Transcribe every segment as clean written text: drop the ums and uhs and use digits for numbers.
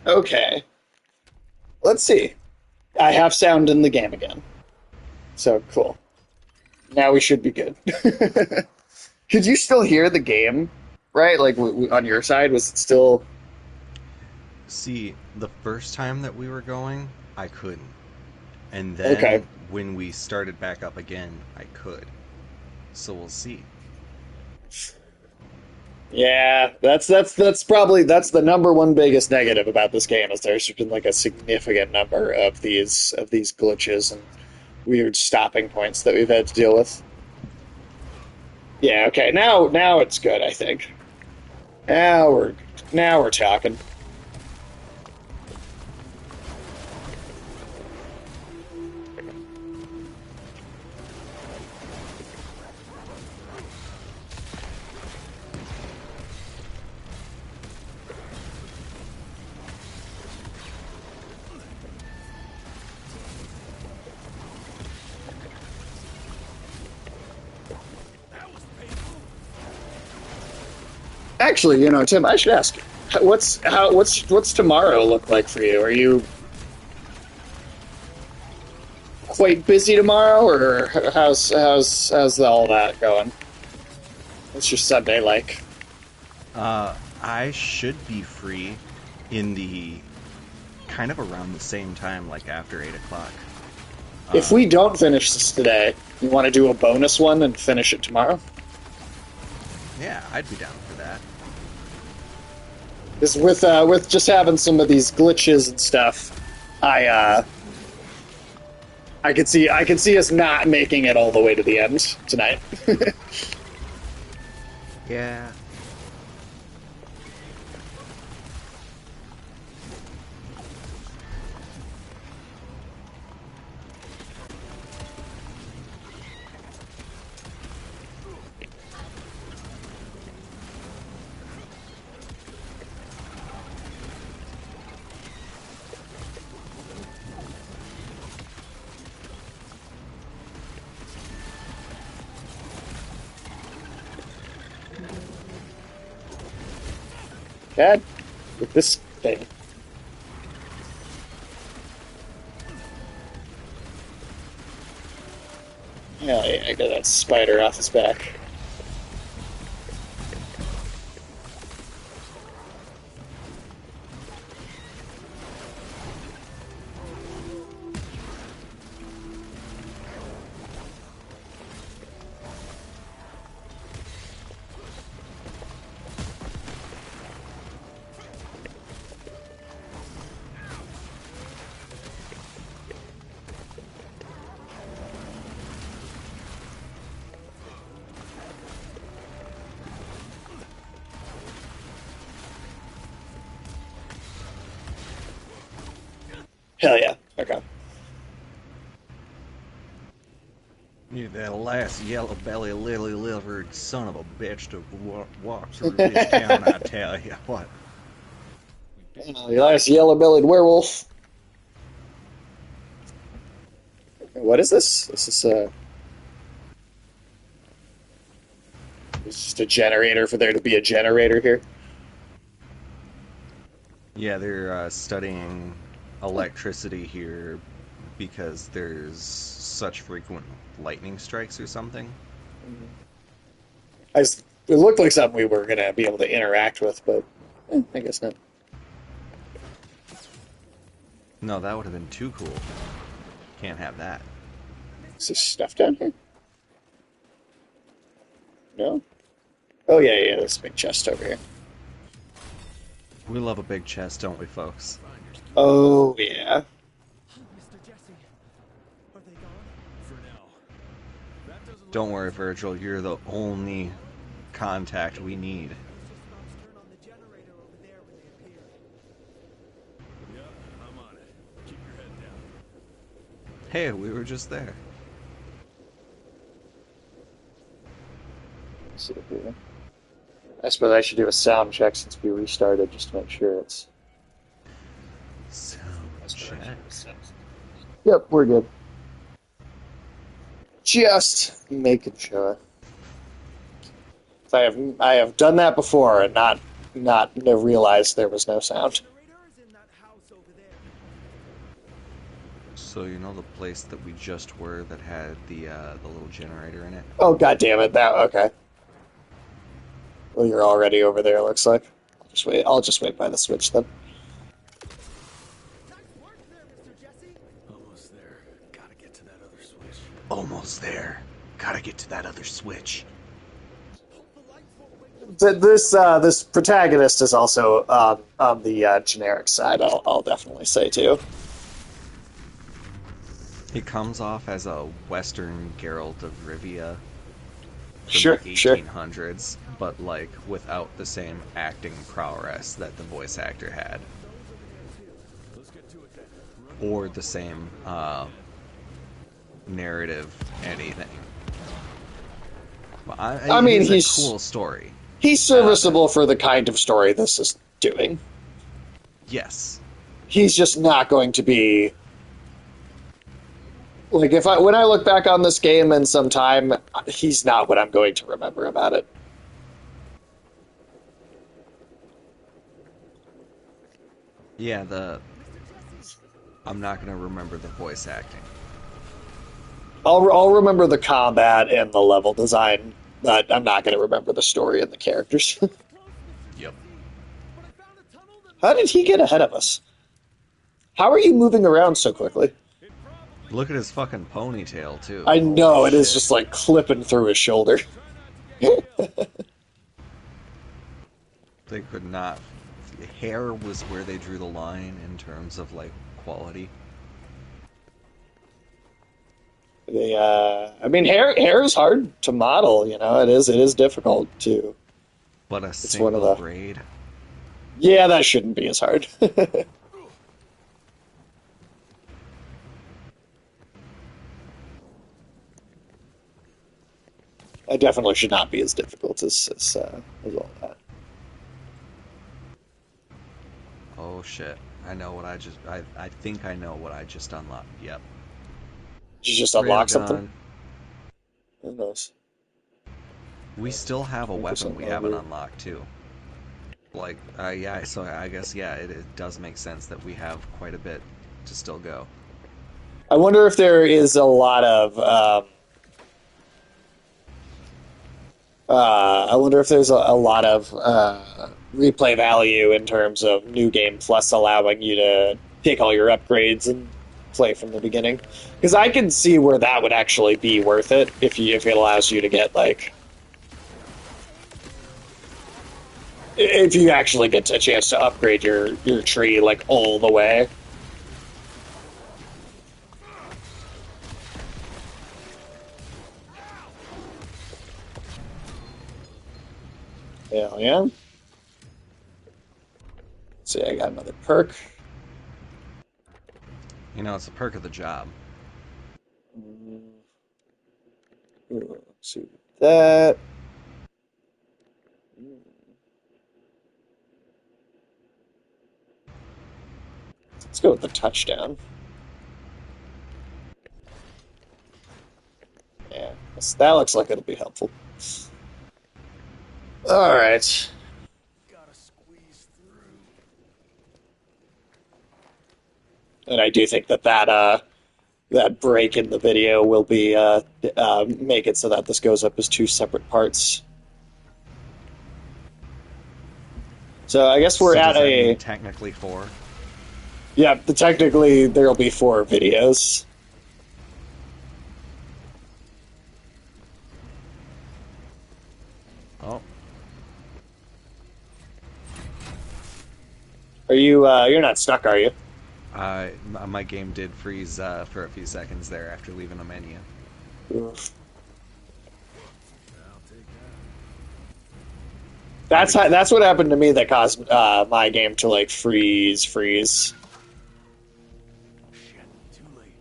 Okay. Let's see. I have sound in the game again. So cool. Now we should be good. Could you still hear the game? Right? Like on your side, was it still See, the first time that we were going, I couldn't. And okay? then when we started back up again, I could. So we'll see. Yeah, that's probably that's the number one biggest negative about this game is there's been like a significant number of these glitches and weird stopping points that we've had to deal with. Yeah, okay. Now it's good, I think. Now we're now we're talking. Actually, Tim, I should ask, what's tomorrow look like for you? Are you quite busy tomorrow, or how's all that going? What's your Sunday like? I should be free in the kind of around the same time, like after 8 o'clock. If Uh, we don't finish this today, you want to do a bonus one and finish it tomorrow? yeah, I'd be down for that. Because with just having some of these glitches and stuff, I I could see us not making it all the way to the end tonight. Yeah. God, with this thing. Hell yeah, I got that spider off his back. Hell yeah. Okay. You that last yellow belly lily livered son of a bitch to walk through this town, I tell you what. The last yellow-bellied werewolf. What is this? This is it's just a generator for there to be a generator here. Yeah, they're studying electricity here because there's such frequent lightning strikes or something. It looked like something we were gonna be able to interact with, but I guess not. No, that would have been too cool. Can't have that. Is there stuff down here? No? Oh yeah, yeah, this big chest over here. We love a big chest, don't we, folks? Oh yeah. Mr. Jesse, are they gone? For now. That doesn't look Don't worry, Virgil, you're the only contact we need. turn on the generator over there when they appear. Yeah, I'm on it. Keep your head down. Hey, we were just there. Let's see if we- I suppose I should do a sound check since we restarted just to make sure it's. Sound check. Yep, we're good. Just making sure. I have done that before and not realized there was no sound. Generator is in that So you know the place that we just were that had the little generator in it? Oh, god damn it. That, okay. Well, you're already over there, looks like. I'll just wait by the switch then. Nice work there, Mr. Jesse. Almost there. Gotta get to that other switch. Almost there. Gotta get to that other switch. Hope the lights won't wake This protagonist is also on the generic side, I'll definitely say, too. He comes off as a Western Geralt of Rivia from Sure, the sure. 1800s, but like without the same acting prowess that the voice actor had, Let's get to it then. or the same narrative anything. But I mean, he's he's- a cool story. He's serviceable for the kind of story this is doing. Yes. He's just not going to be like when I look back on this game in some time, he's not what I'm going to remember about it. Yeah, I'm not gonna remember the voice acting. I'll remember the combat and the level design, but I'm not going to remember the story and the characters. Yep. But I found a tunnel that How did he get ahead of us? How are you moving around so quickly? Look at his fucking ponytail too. I know, Holy it is shit. just like clipping through his shoulder. They could not. Hair was where they drew the line in terms of like quality. I mean, hair is hard to model. You know, it is difficult to. But a one single of the- braid. Yeah, that shouldn't be as hard. I definitely should not be as difficult as all that. Oh shit! I know what I just. I think I know what I just unlocked. Yep. Did you just unlock Railgun. something? Who knows? We still have a weapon 100% we haven't over. unlocked too. Like, yeah. So I guess it does make sense that we have quite a bit to still go. I wonder if there is a lot of. I wonder if there's a lot of replay value in terms of New Game Plus allowing you to take all your upgrades and play from the beginning. Because I can see where that would actually be worth it if it allows you to get like. If you actually get a chance to upgrade your tree like all the way. Hell yeah. See, I got another perk. You know, it's a perk of the job. Ooh, let's see that. Let's go with the touchdown. Yeah, that looks like it'll be helpful. All right. Gotta squeeze through. And I do think that break in the video will be make it so that this goes up as two separate parts. So I guess we're So at does that a mean technically 4. yeah. Technically, there'll be 4 videos. Oh, Are you? You're not stuck, are you? my game did freeze for a few seconds there after leaving the menu. Oof. I'll take that. That's what happened to me that caused my game to like freeze. Shit, too late.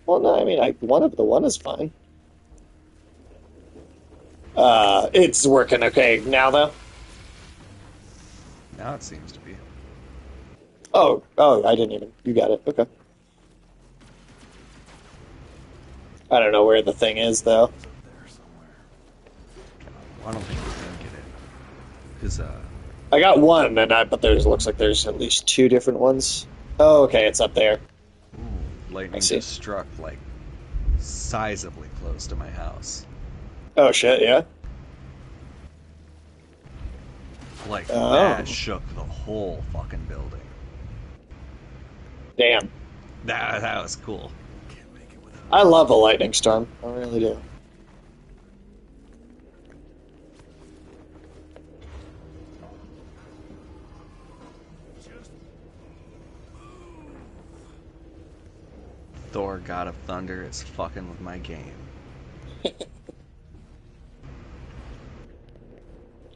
Well, no, I mean, the one is fine. It's working okay now, though. Now it seems to be. Oh, I didn't even. You got it. Okay. I don't know where the thing is, though. There somewhere. I don't think we can get it. Because, I got one, but looks like there's at least 2 different ones. Oh, okay, it's up there. Lightning see. just struck like sizably close to my house. Oh shit, yeah. Like Oh, that shook the whole fucking building. damn. That was cool. Can't make it without I love a lightning storm. I really do. just Thor, God of Thunder, is fucking with my game.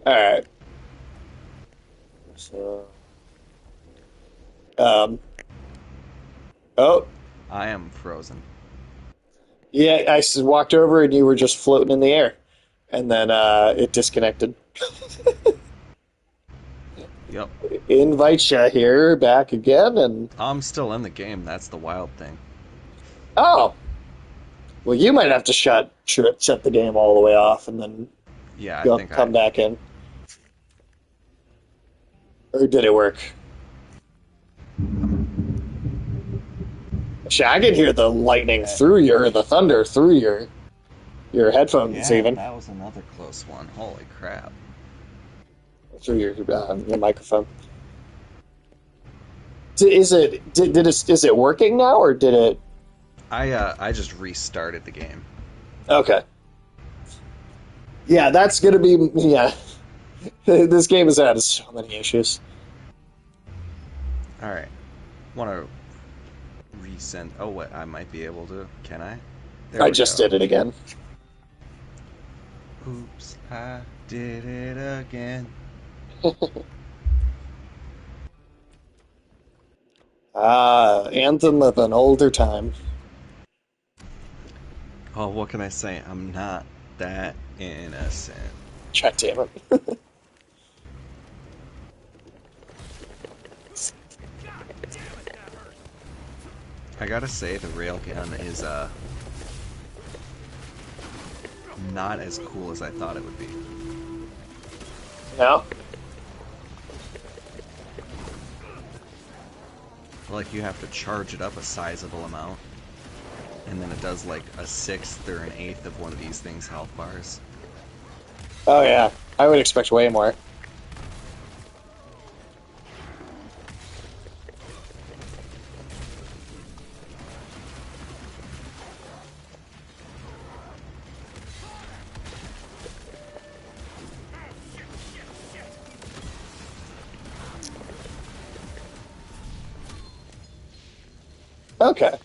Alright. So. Um. Oh, I am frozen. yeah, walked over and you were just floating in the air. And then it disconnected. Yep. Invite you here back again, and I'm still in the game. That's the wild thing. oh, well, you might have to shut the game all the way off and then Yeah, I think come back in. Or did it work? Actually, I can hear the lightning through the thunder through your headphones, Yeah, even that was another close one. Holy crap. through your microphone. Is it working now, or did it? I just restarted the game. Okay. Yeah, that's gonna be yeah. This game has had so many issues. All right. Want to resend? Oh, what? I might be able to. Can I? There I we just go. did it again. Oops, I did it again. Anthem of an older time. Oh, what can I say? I'm not that innocent. God damn it. I gotta say, the railgun is not as cool as I thought it would be. No? Like, you have to charge it up a sizable amount, and then it does like a sixth or an eighth of one of these things' health bars. Oh yeah. I would expect way more. Okay.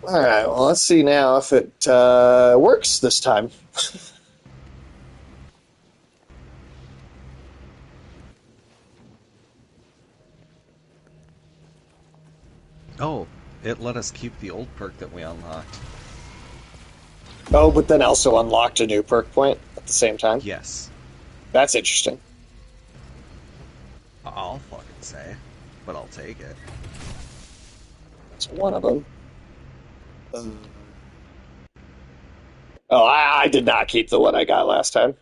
Alright, well, let's see now if it works this time. Oh, it let us keep the old perk that we unlocked. Oh, but then also unlocked a new perk point at the same time. Yes, That's interesting. I'll fucking say, but I'll take it. It's one of them. Oh, I did not keep the one I got last time.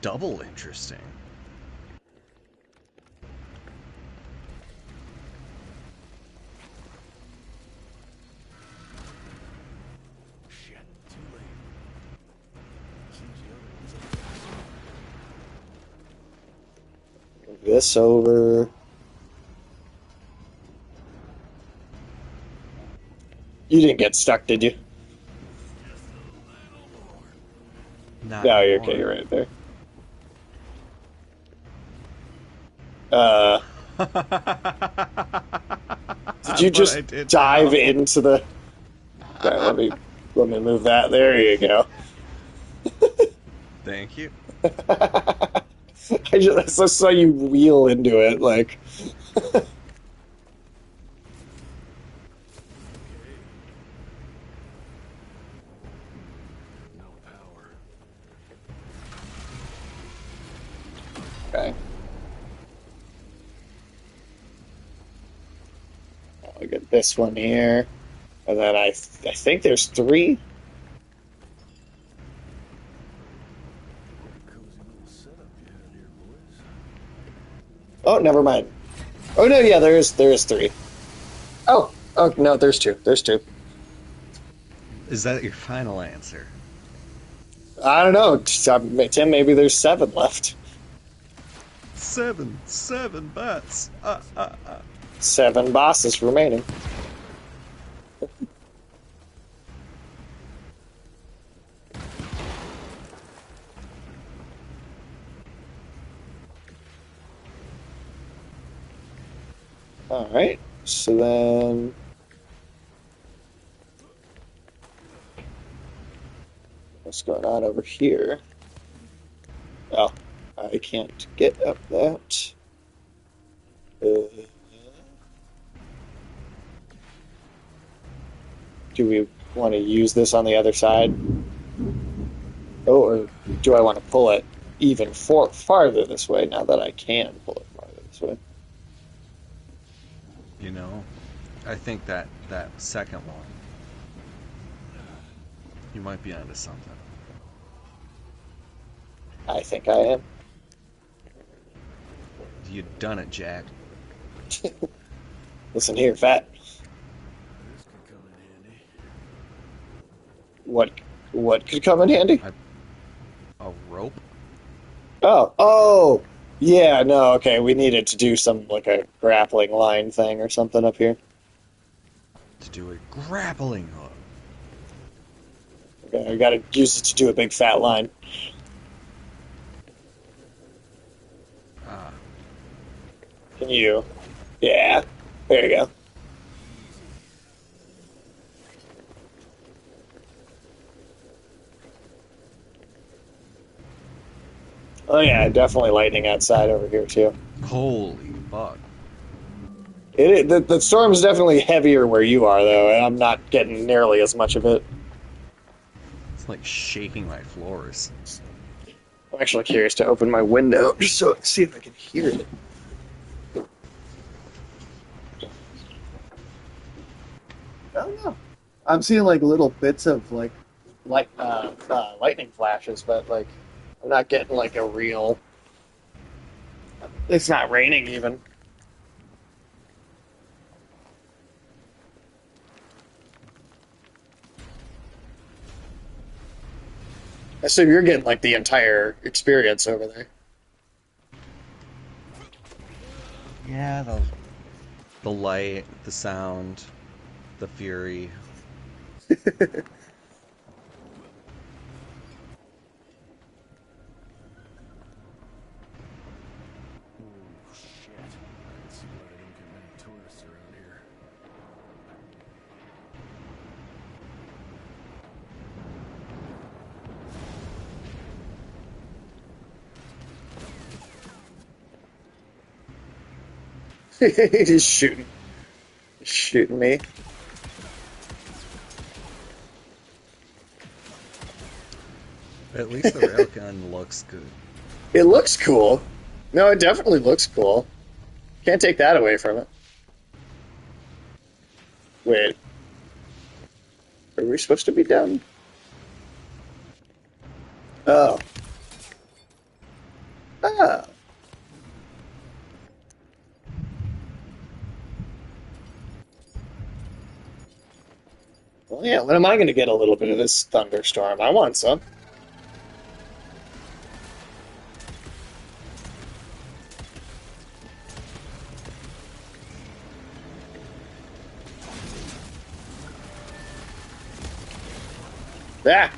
Double interesting. shit. Too late. Seems the other one's Move this over. You didn't get stuck, did you? Not No, you're anymore. okay. You're right there. Uh, did you But just I did dive now. into the? Right, let me move that. There you go. Thank you. I just saw you wheel into it, like. no power. Okay. I'll get this one here, and then I think there's three. Cozy little setup you had here, boys. Oh, never mind. Oh no, yeah, there is three. Oh no, there's two. There's two. Is that your final answer? I don't know, Tim. Maybe there's seven left. Seven bats. Seven bosses remaining. All right. So then, what's going on over here? Oh, I can't get up that. Do we want to use this on the other side? Oh, or do I want to pull it even farther this way now that I can pull it farther this way? You know, I think that second one, you might be onto something. I think I am. You done it, Jack. Listen here, Fat. This could come in handy. What could come in handy? A rope? Oh, yeah, no, okay, we needed to do some, like, a grappling line thing or something up here. To do a grappling hook. Okay, I gotta use it to do a big fat line. Ah, Can you? Yeah, there you go. Oh yeah, definitely lightning outside over here too. holy fuck. The storm's definitely heavier where you are though, and I'm not getting nearly as much of it. It's like shaking my floors. I'm actually curious to open my window just so see if I can hear it. I don't know. I'm seeing like little bits of lightning flashes, but like I'm not getting like a real. It's not raining even. I assume you're getting like the entire experience over there. Yeah, the light, the sound, the fury. Oh, shit. I can see why they don't get many tourists around here. He's shooting me. At least the railgun looks good. It looks cool. No, it definitely looks cool. Can't take that away from it. Wait. Are we supposed to be down? Oh. Ah. Well, yeah, when am I going to get a little bit of this thunderstorm? I want some. Yeah.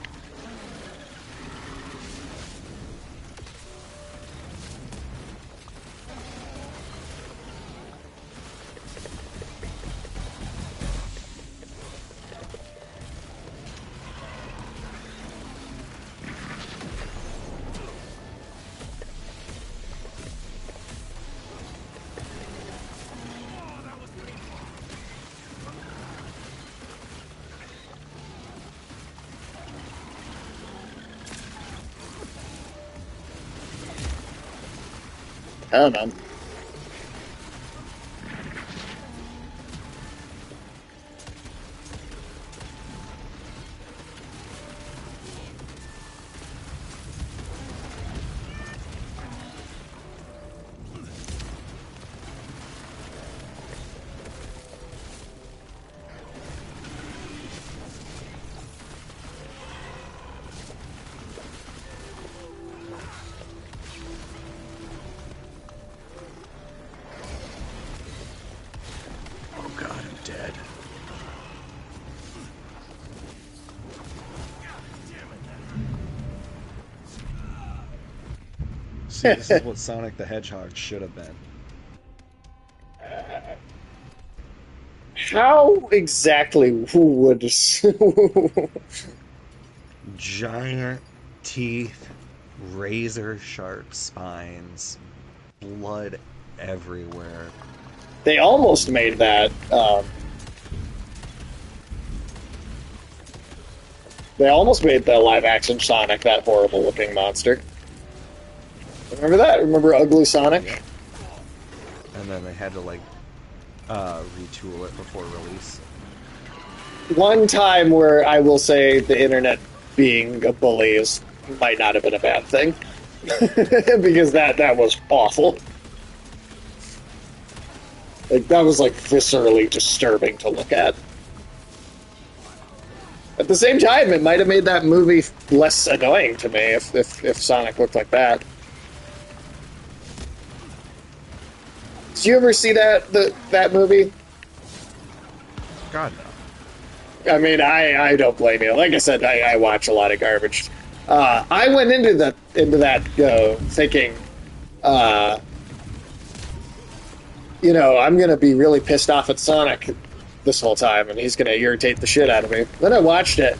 I don't know. See, this is what Sonic the Hedgehog should have been. How exactly would Giant teeth, razor sharp spines, blood everywhere. they almost made that? They almost made the live action Sonic that horrible looking monster. Remember that? Remember Ugly Sonic? Yeah. And then they had to like retool it before release. One time where I will say the internet being a bully might not have been a bad thing. Because that was awful. Like, that was like viscerally disturbing to look at. At the same time, it might have made that movie less annoying to me if Sonic looked like that. Did you ever see that movie? God no. I mean, I don't blame you. Like I said, I watch a lot of garbage. I went into that thinking, I'm going to be really pissed off at Sonic this whole time, and he's going to irritate the shit out of me. Then I watched it,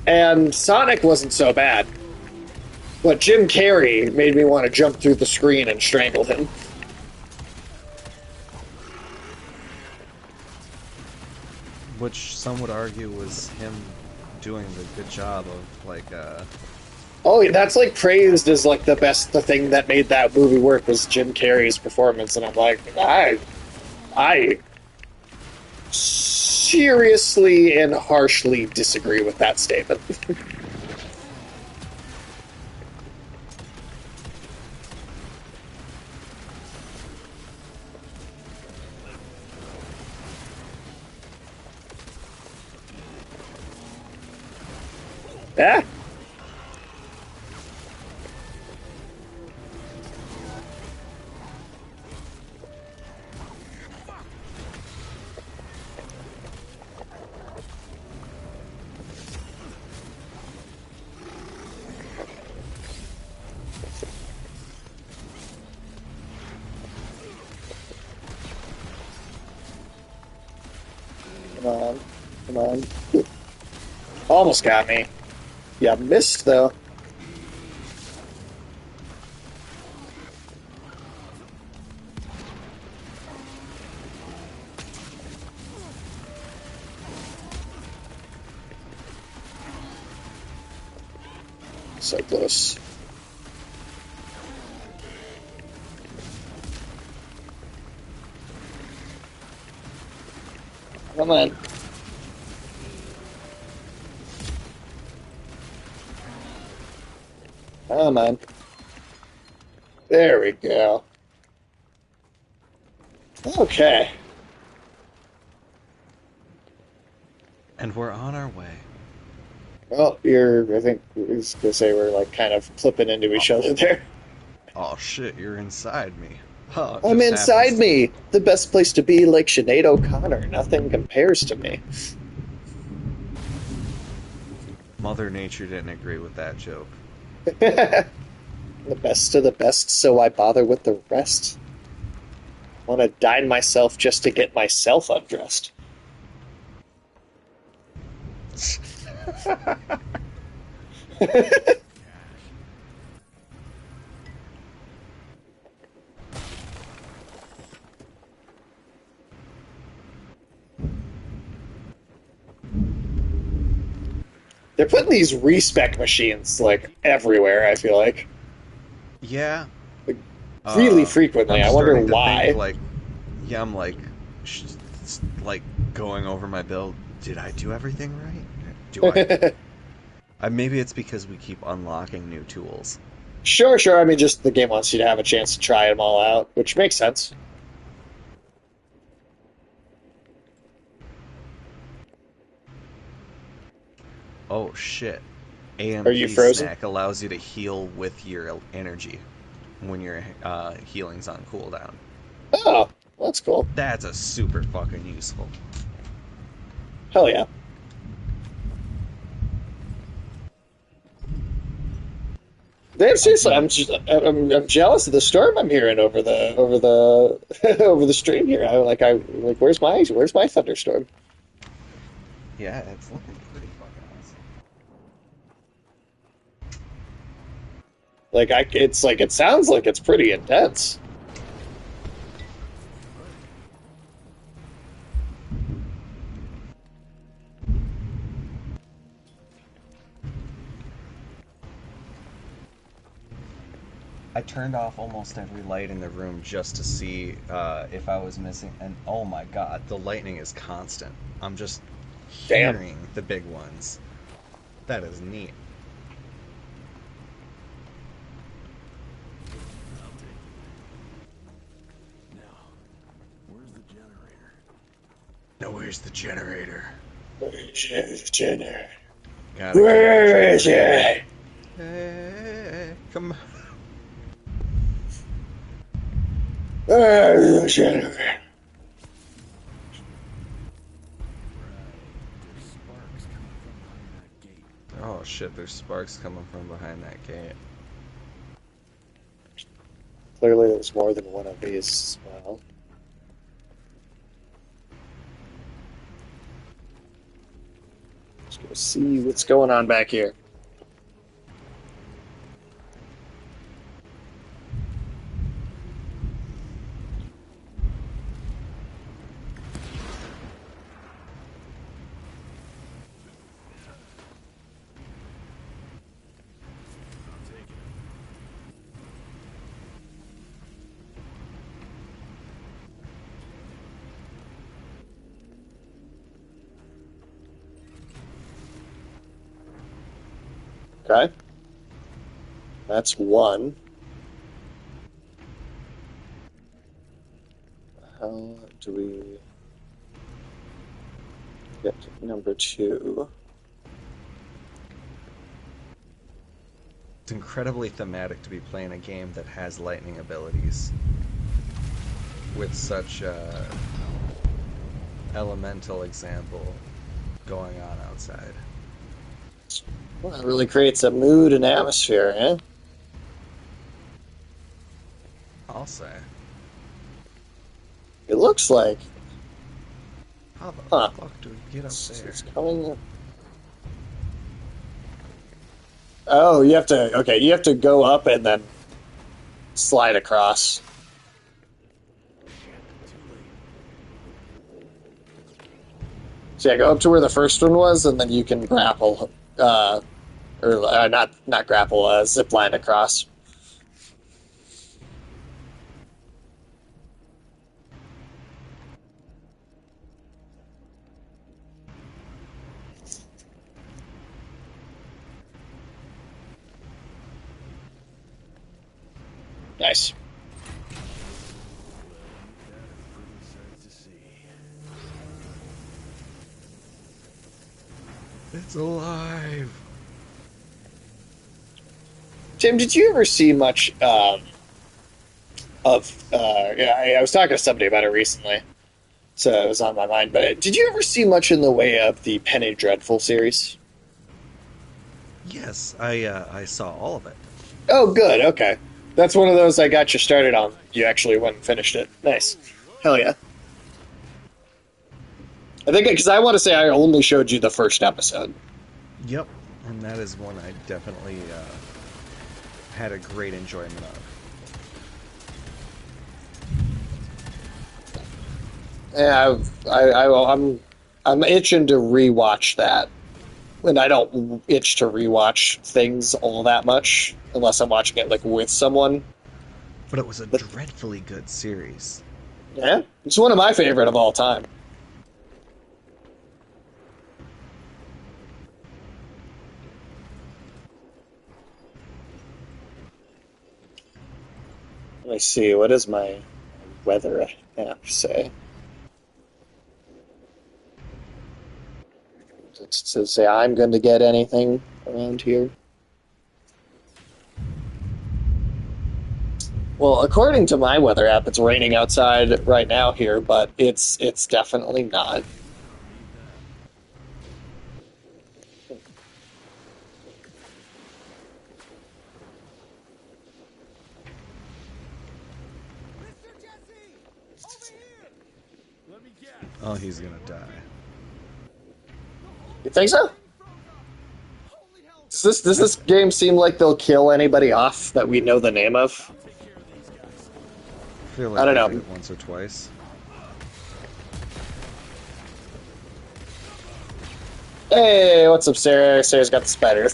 and Sonic wasn't so bad. But Jim Carrey made me want to jump through the screen and strangle him. Which some would argue was him doing the good job of like Oh, that's like praised as like the thing that made that movie work was Jim Carrey's performance, and I'm like, I seriously and harshly disagree with that statement. Yeah. Come on. Come on. Almost got me. Yeah, missed though. So close. Come on. Come on. There we go. Okay. and we're on our way. Well, I think I was going to say we're like kind of flipping into each other there. Oh shit, you're inside me. Oh, it I'm just inside happens- me. The best place to be, like Sinead O'Connor. Nothing compares to me. Mother Nature didn't agree with that joke. The best of the best, so I bother with the rest. Want to dine myself just to get myself undressed. They're putting these respec machines like everywhere, I feel like. Yeah. Really frequently. I'm I wonder starting to why. think, like, yeah, I'm like, like going over my build. Did I do everything right? Do I? Maybe it's because we keep unlocking new tools. Sure. I mean, just the game wants you to have a chance to try them all out, which makes sense. Oh shit! AMP Are you frozen? snack allows you to heal with your energy when your healing's on cooldown. Oh, well, that's cool. That's a super fucking useful. Hell yeah. Seriously, I'm jealous of the storm I'm hearing over the over the stream here. I like where's my thunderstorm? Yeah, it's looking pretty fucking awesome. It sounds like it's pretty intense. I turned off almost every light in the room just to see if I was missing. And oh my god, the lightning is constant. I'm just Damn. hearing the big ones. That is neat. I'll take it. Now, where's the generator? Now where's the generator? Jenner. Gotta Where is it? Hey, come on. Where is the Jenner? Right. There's sparks coming from behind that gate. Oh shit, there's sparks coming from behind that gate. Clearly, there's more than one of these as well. Let's go see what's going on back here. I'm taking it. Okay. That's one. How do we get to number two? It's incredibly thematic to be playing a game that has lightning abilities with such a elemental example going on outside. Well, it really creates a mood and atmosphere, eh? I'll say. It looks like How the Huh. fuck do we get up there? it's coming. Oh, you have to. Okay, you have to go up and then slide across. So yeah, go up to where the first one was, and then you can grapple, or not grapple, zip line across. Nice. That is a pretty sight to see. It's alive. Tim, did you ever see much of? Yeah, I was talking to somebody about it recently, so it was on my mind. But did you ever see much in the way of the Penny Dreadful series? Yes, I saw all of it. Oh, good. Okay, that's one of those I got you started on. You actually went and finished it. Nice. Hell yeah. I think because I want to say I only showed you the first episode. Yep, and that is one I definitely had a great enjoyment of. Yeah, I'm itching to rewatch that, and I don't itch to rewatch things all that much unless I'm watching it like with someone. But it was a dreadfully good series. Yeah, it's one of my favorite of all time. Let me see. What does my weather app say? Does it say I'm going to get anything around here? Well, according to my weather app, it's raining outside right now here, but it's definitely not. Oh, he's gonna die. You think so? Does this game seem like they'll kill anybody off that we know the name of? I feel like I don't they know. did it once or twice. Hey, what's up, Sarah? Sarah's got the spider.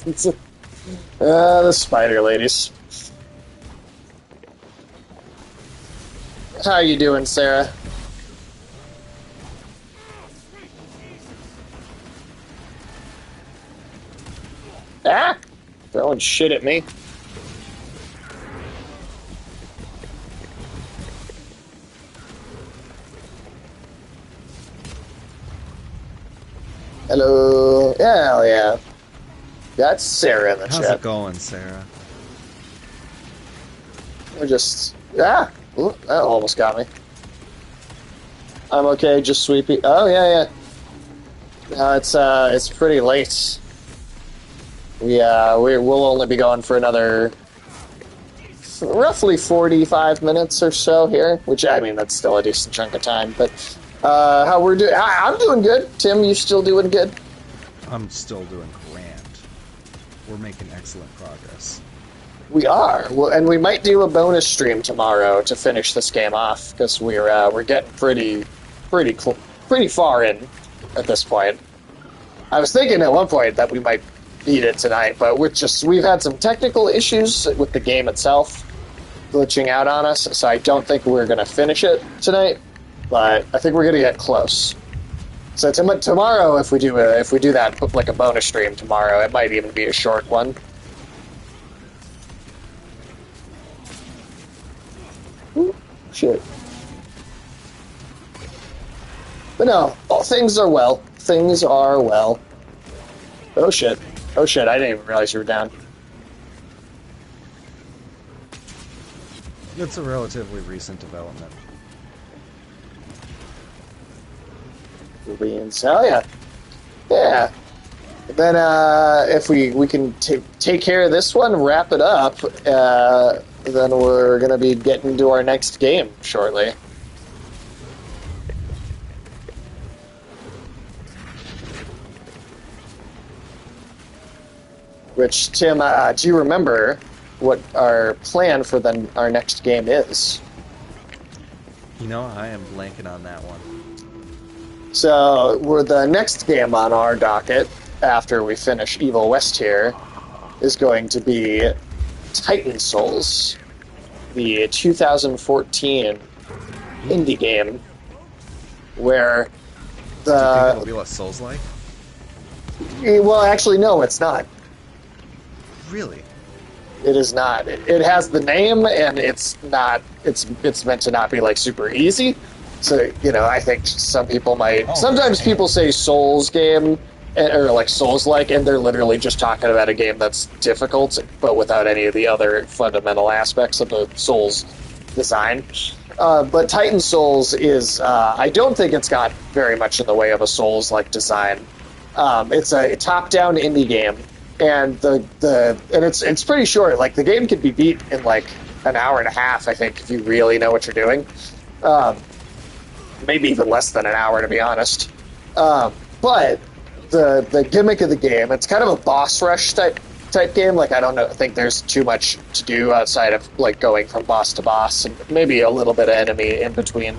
The spider ladies. How you doing, Sarah? Ah! Throwing shit at me. Hello. Hell yeah. That's Sarah in the How's chat. it going, Sarah? We're just... Ah! Ooh, that almost got me. I'm okay, just sweepy. Oh, yeah, yeah. It's pretty late. We'll only be going for another roughly 45 minutes or so here, which, I mean, that's still a decent chunk of time, but how we're doing... I'm doing good. Tim, you still doing good? I'm still doing grand. We're making excellent progress. We are, well, and we might do a bonus stream tomorrow to finish this game off because we're getting pretty far in at this point. I was thinking at one point that we might beat it tonight, but we've had some technical issues with the game itself glitching out on us, so I don't think we're going to finish it tonight. But I think we're going to get close. So tomorrow, if we do that like a bonus stream tomorrow, it might even be a short one. Ooh, shit. But no, things are well. Things are well. Oh shit. Oh shit, I didn't even realize you were down. It's a relatively recent development. Beans. Oh yeah. Yeah. Then if we can take care of this one, wrap it up, then we're going to be getting to our next game shortly. Which, Tim, do you remember what our plan for our next game is? You know, I am blanking on that one. So, the next game on our docket, after we finish Evil West here, is going to be Titan Souls, the 2014 indie game, where Do you think it'll be what Souls-like? well, actually, no, it's not. Really? It is not. It has the name, and it's not. It's meant to not be like super easy. So I think some people might. Sometimes people say Souls game or like Souls-like, and they're literally just talking about a game that's difficult, but without any of the other fundamental aspects of the Souls design. But Titan Souls is. I don't think it's got very much in the way of a Souls-like design. It's a top-down indie game. And it's pretty short. Like the game can be beat in like an hour and a half, I think, if you really know what you're doing. Maybe even less than an hour, to be honest. But the gimmick of the game, it's kind of a boss rush type game. Like I think there's too much to do outside of like going from boss to boss, and maybe a little bit of enemy in between.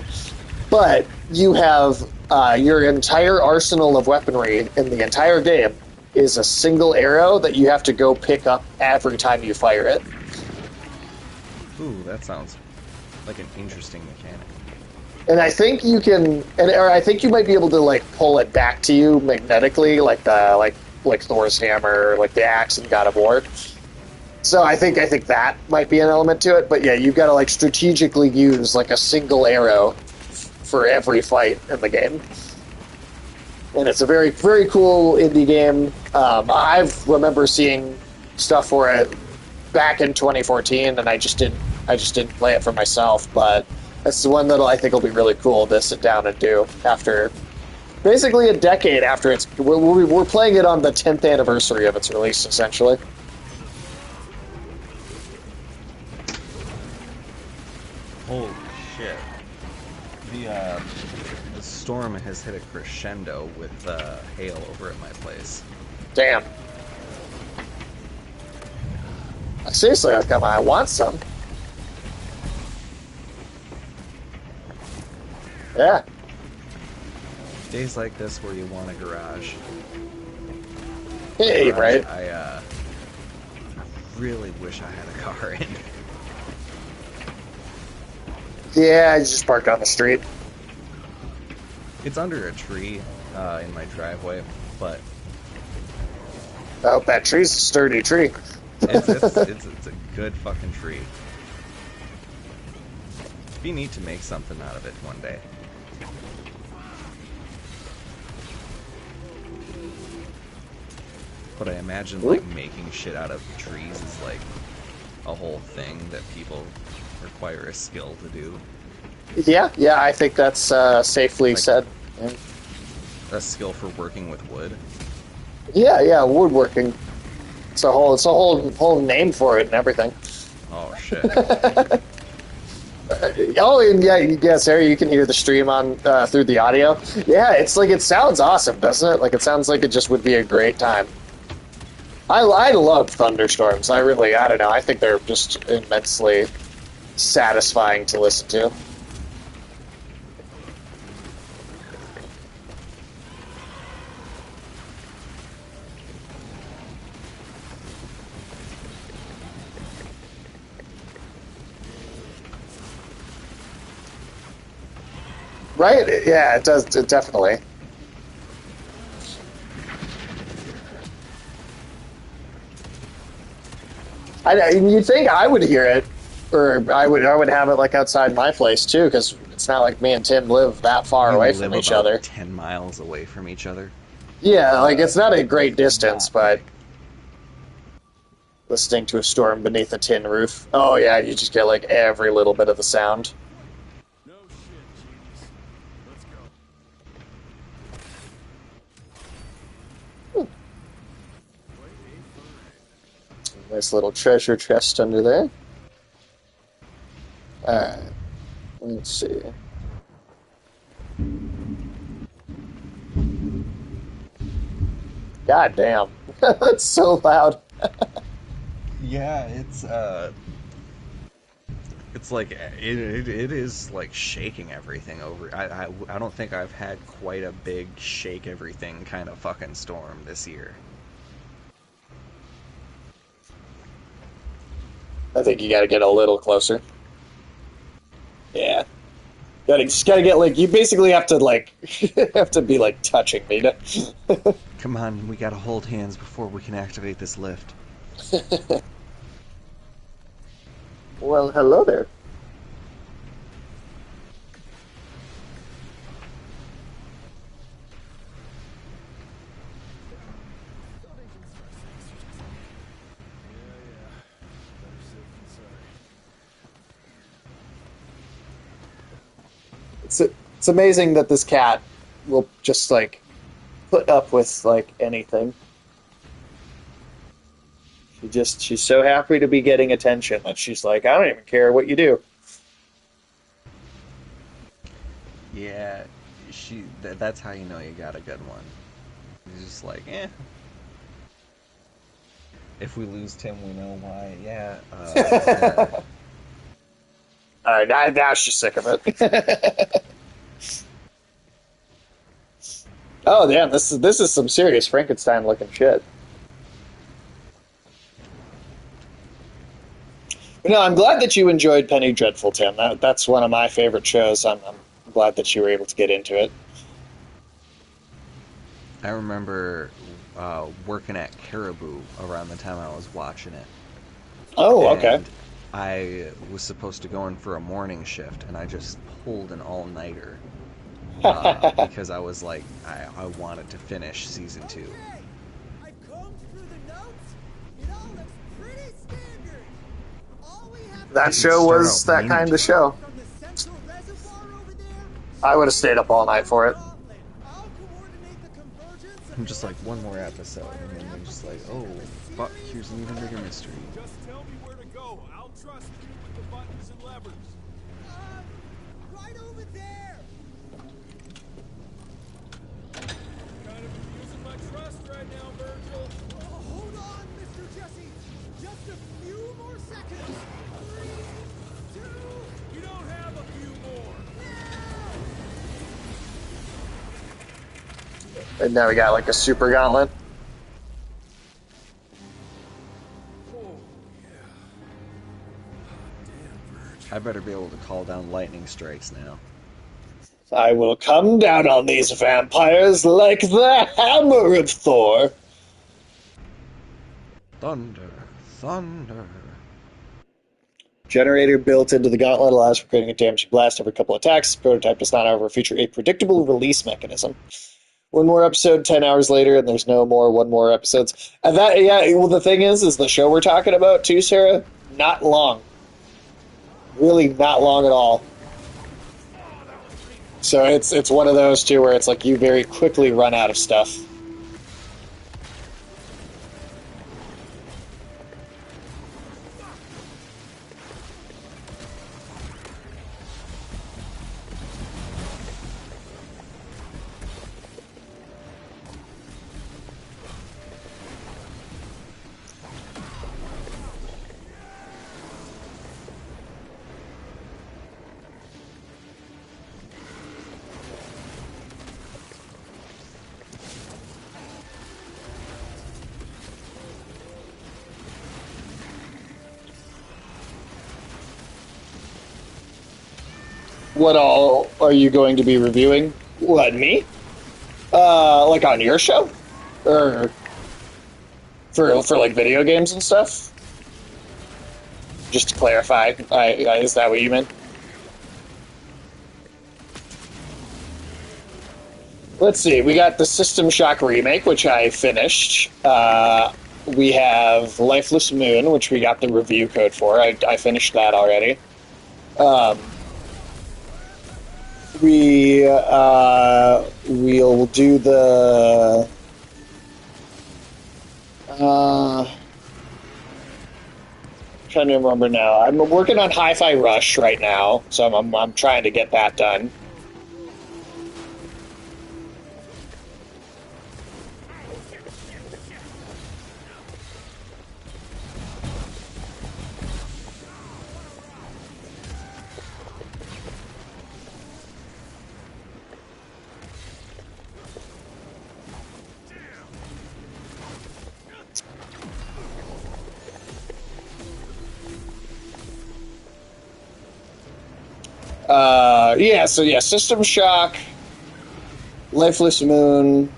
But you have your entire arsenal of weaponry in the entire game is a single arrow that you have to go pick up every time you fire it. Ooh, that sounds like an interesting mechanic. And I think you can, or I think you might be able to like pull it back to you magnetically, like Thor's hammer, or like the axe in God of War. So I think that might be an element to it. But yeah, you've got to like strategically use like a single arrow for every fight in the game. And it's a very, very cool indie game. I remember seeing stuff for it back in 2014, and I just didn't play it for myself. But it's the one that I think will be really cool to sit down and do after basically a decade after it's. We're playing it on the 10th anniversary of its release, essentially. Holy shit! The storm has hit a crescendo with hail over at my place. Damn. Seriously, come on, I want some. Yeah. Days like this where you want a garage. Hey, right? I really wish I had a car in. Yeah, I just parked on the street. It's under a tree in my driveway, but I hope that tree's a sturdy tree. it's a good fucking tree. It'd be neat to make something out of it one day. But I imagine like making shit out of trees is like a whole thing that people require a skill to do. Yeah, I think that's safely said. Yeah. A skill for working with wood. Yeah, woodworking. It's a whole name for it and everything. Oh shit. Oh, and yeah, Sarah, you can hear the stream on through the audio. Yeah, it's like it sounds awesome, doesn't it? Like it sounds like it just would be a great time. I love thunderstorms. I don't know. I think they're just immensely satisfying to listen to. Right? Yeah, it does. It definitely. You'd think I would hear it, or I would have it like outside my place too, because it's not like me and Tim live that far away from each other. 10 miles away from each other. Yeah, like it's not a great distance, but listening to a storm beneath a tin roof. Oh yeah, you just get like every little bit of the sound. No shit, genius. Let's go. Nice little treasure chest under there. Alright. Let's see. God damn. That's so loud. Yeah, it's like it is like shaking everything over. I don't think I've had quite a big shake everything kind of fucking storm this year. I think you gotta get a little closer. Yeah. Just gotta get like, you basically have to like, have to be like touching me to... Come on, we gotta hold hands before we can activate this lift. Well, hello there. Better safe than sorry. It's amazing that this cat will just like put up with like anything. She's so happy to be getting attention that she's like, I don't even care what you do. Yeah, that's how you know you got a good one. He's just like, eh. If we lose Tim, we know why. Yeah. All right, now she's sick of it. Oh damn, this is some serious Frankenstein looking shit. No, I'm glad that you enjoyed Penny Dreadful, Tim. That's one of my favorite shows. I'm glad that you were able to get into it. I remember working at Caribou around the time I was watching it. Oh, okay. And I was supposed to go in for a morning shift, and I just pulled an all-nighter because I was like, I wanted to finish season 2. I combed through the notes. It all looks pretty standard. All we have That show was that kind of show. from the central reservoir over there. I would have stayed up all night for it. I'll coordinate the convergence of I'm just like, one more episode, and then they're just like, oh, fuck, here's an even bigger mystery. Just tell me where to go. I'll trust you with the buttons and levers. right over there! Kind of abusing my trust right now, Virgil. Hold on, Mr. Jesse! Just a few more seconds! 3, 2, We don't have a few more. now! And now we got like a super gauntlet. Oh, yeah. Damn, Virg. I better be able to call down lightning strikes now. I will come down on these vampires like the hammer of Thor. Thunder, thunder. Generator built into the gauntlet allows for creating a damaging blast every couple attacks. Prototype does not, however, feature a predictable release mechanism. One more episode, 10 hours later, and there's no more one more episodes. And that, yeah, well, the thing is the show we're talking about too, Sarah, not long. Really not long at all. So it's one of those too where it's like you very quickly run out of stuff. What all are you going to be reviewing? What, me? Like on your show? Or for like video games and stuff? Just to clarify, is that what you meant? Let's see, we got the System Shock remake, which I finished. We have Lifeless Moon, which we got the review code for. I finished that already. We'll do the trying to remember now. I'm working on Hi-Fi Rush right now, so I'm trying to get that done. System Shock, Lifeless Moon,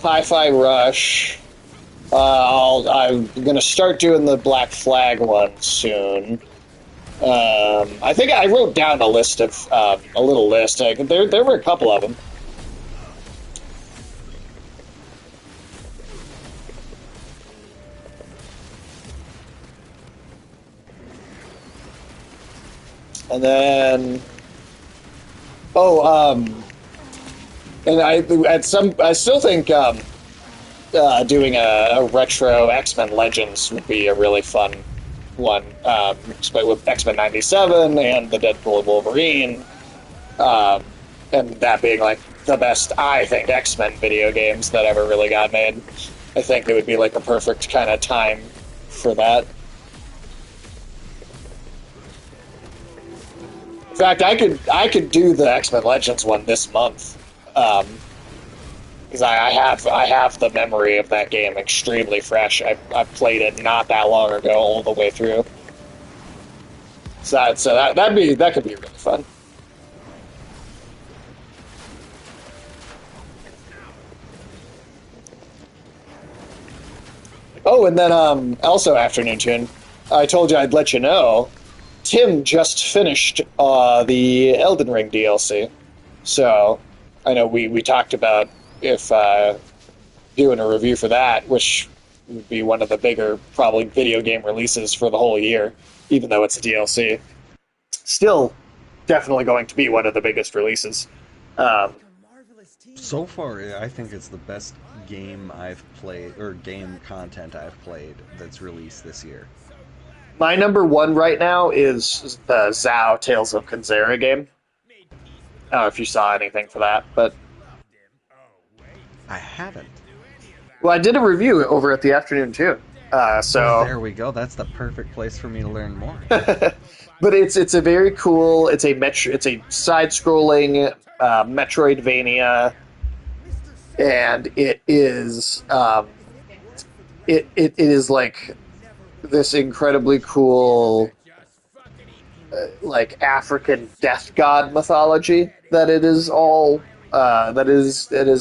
Hi-Fi Rush. I'm gonna start doing the Black Flag one soon. I think I wrote down a list of a little list. There were a couple of them. And then, and I still think doing a retro X-Men Legends would be a really fun one, with X-Men '97 and the Deadpool and Wolverine, and that being like the best, I think, X-Men video games that ever really got made. I think it would be like a perfect kind of time for that. In fact, I could do the X-Men Legends one this month, because I have the memory of that game extremely fresh. I played it not that long ago, all the way through. So that could be really fun. Oh, and then also Afternoon Tune, I told you I'd let you know. Tim just finished the Elden Ring DLC, so I know we talked about if doing a review for that, which would be one of the bigger probably video game releases for the whole year, even though it's a DLC. Still, definitely going to be one of the biggest releases. So far, I think it's the best game I've played, or game content I've played that's released this year. My number one right now is the Zao Tales of Kenzera game. I don't know if you saw anything for that, but I haven't. well, I did a review over at the afternoon too. Well, So, there we go. That's the perfect place for me to learn more. but it's a very cool. It's a side scrolling Metroidvania, and it is like this incredibly cool like African death god mythology that it is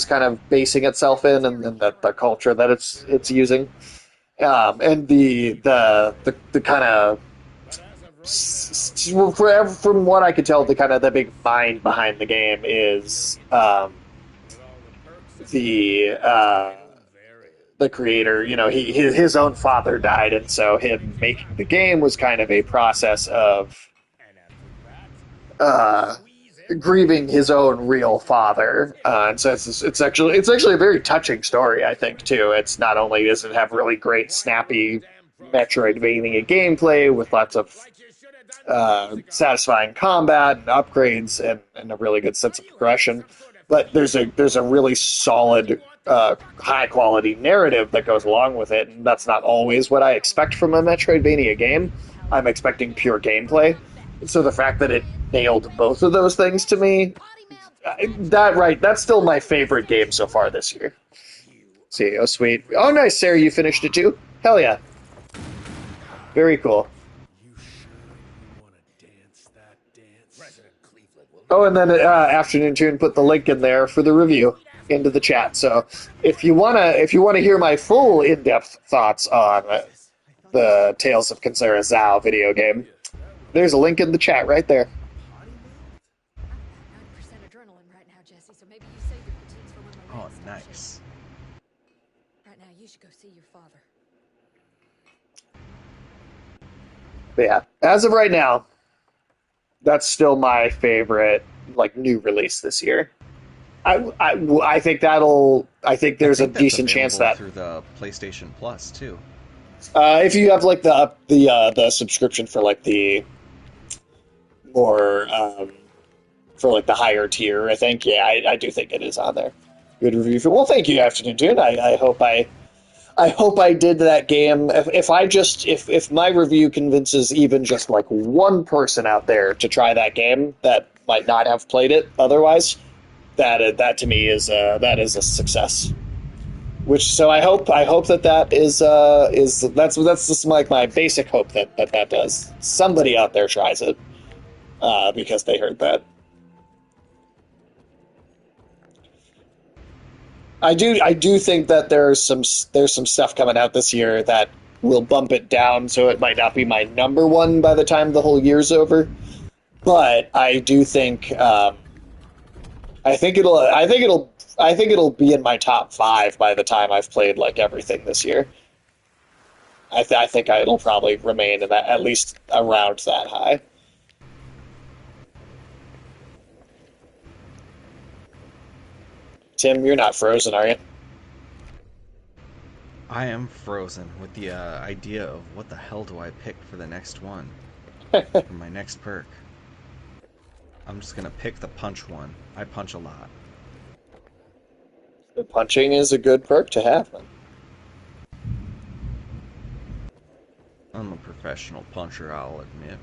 kind of basing itself in, and the culture that it's using, and the kind of from what I could tell, the big mind behind the game is the the creator. You know, his own father died, and so him making the game was kind of a process of uh, grieving his own real father. And so it's actually a very touching story, I think, too. It's not only does it have really great snappy Metroidvania gameplay with lots of satisfying combat and upgrades, and a really good sense of progression, but there's a really solid high quality narrative that goes along with it, and that's not always what I expect from a Metroidvania game. I'm expecting pure gameplay. So the fact that it nailed both of those things to me, that's still my favorite game so far this year. See, oh sweet, oh nice, Sarah, you finished it too? Hell yeah, very cool. Oh, and then Afternoon Tune put the link in there for the review into the chat. So if you wanna hear my full in-depth thoughts on the Tales of Kansura Zao video game, there's a link in the chat right there. Oh, nice. Right now, you should go see your father. But yeah, as of right now, that's still my favorite like new release this year. I think there's a That's decent chance available that through the PlayStation Plus too. if you have like the subscription for like the more for like the higher tier, I think I do think it is on there. Good review for well, thank you, Afternoon Tune. I hope I did that game. If my review convinces even just like one person out there to try that game that might not have played it otherwise, that to me is a success. Which so I hope that is that's just like my basic hope that does. Somebody out there tries it because they heard that. I do think that there's some stuff coming out this year that will bump it down, so it might not be my number one by the time the whole year's over. But I do think I think it'll be in my top 5 by the time I've played like everything this year. I think it'll probably remain in that at least around that high. Tim, you're not frozen, are you? I am frozen with the idea of what the hell do I pick for the next one, for my next perk. I'm just gonna pick the punch one. I punch a lot. The punching is a good perk to have, man. I'm a professional puncher, I'll admit.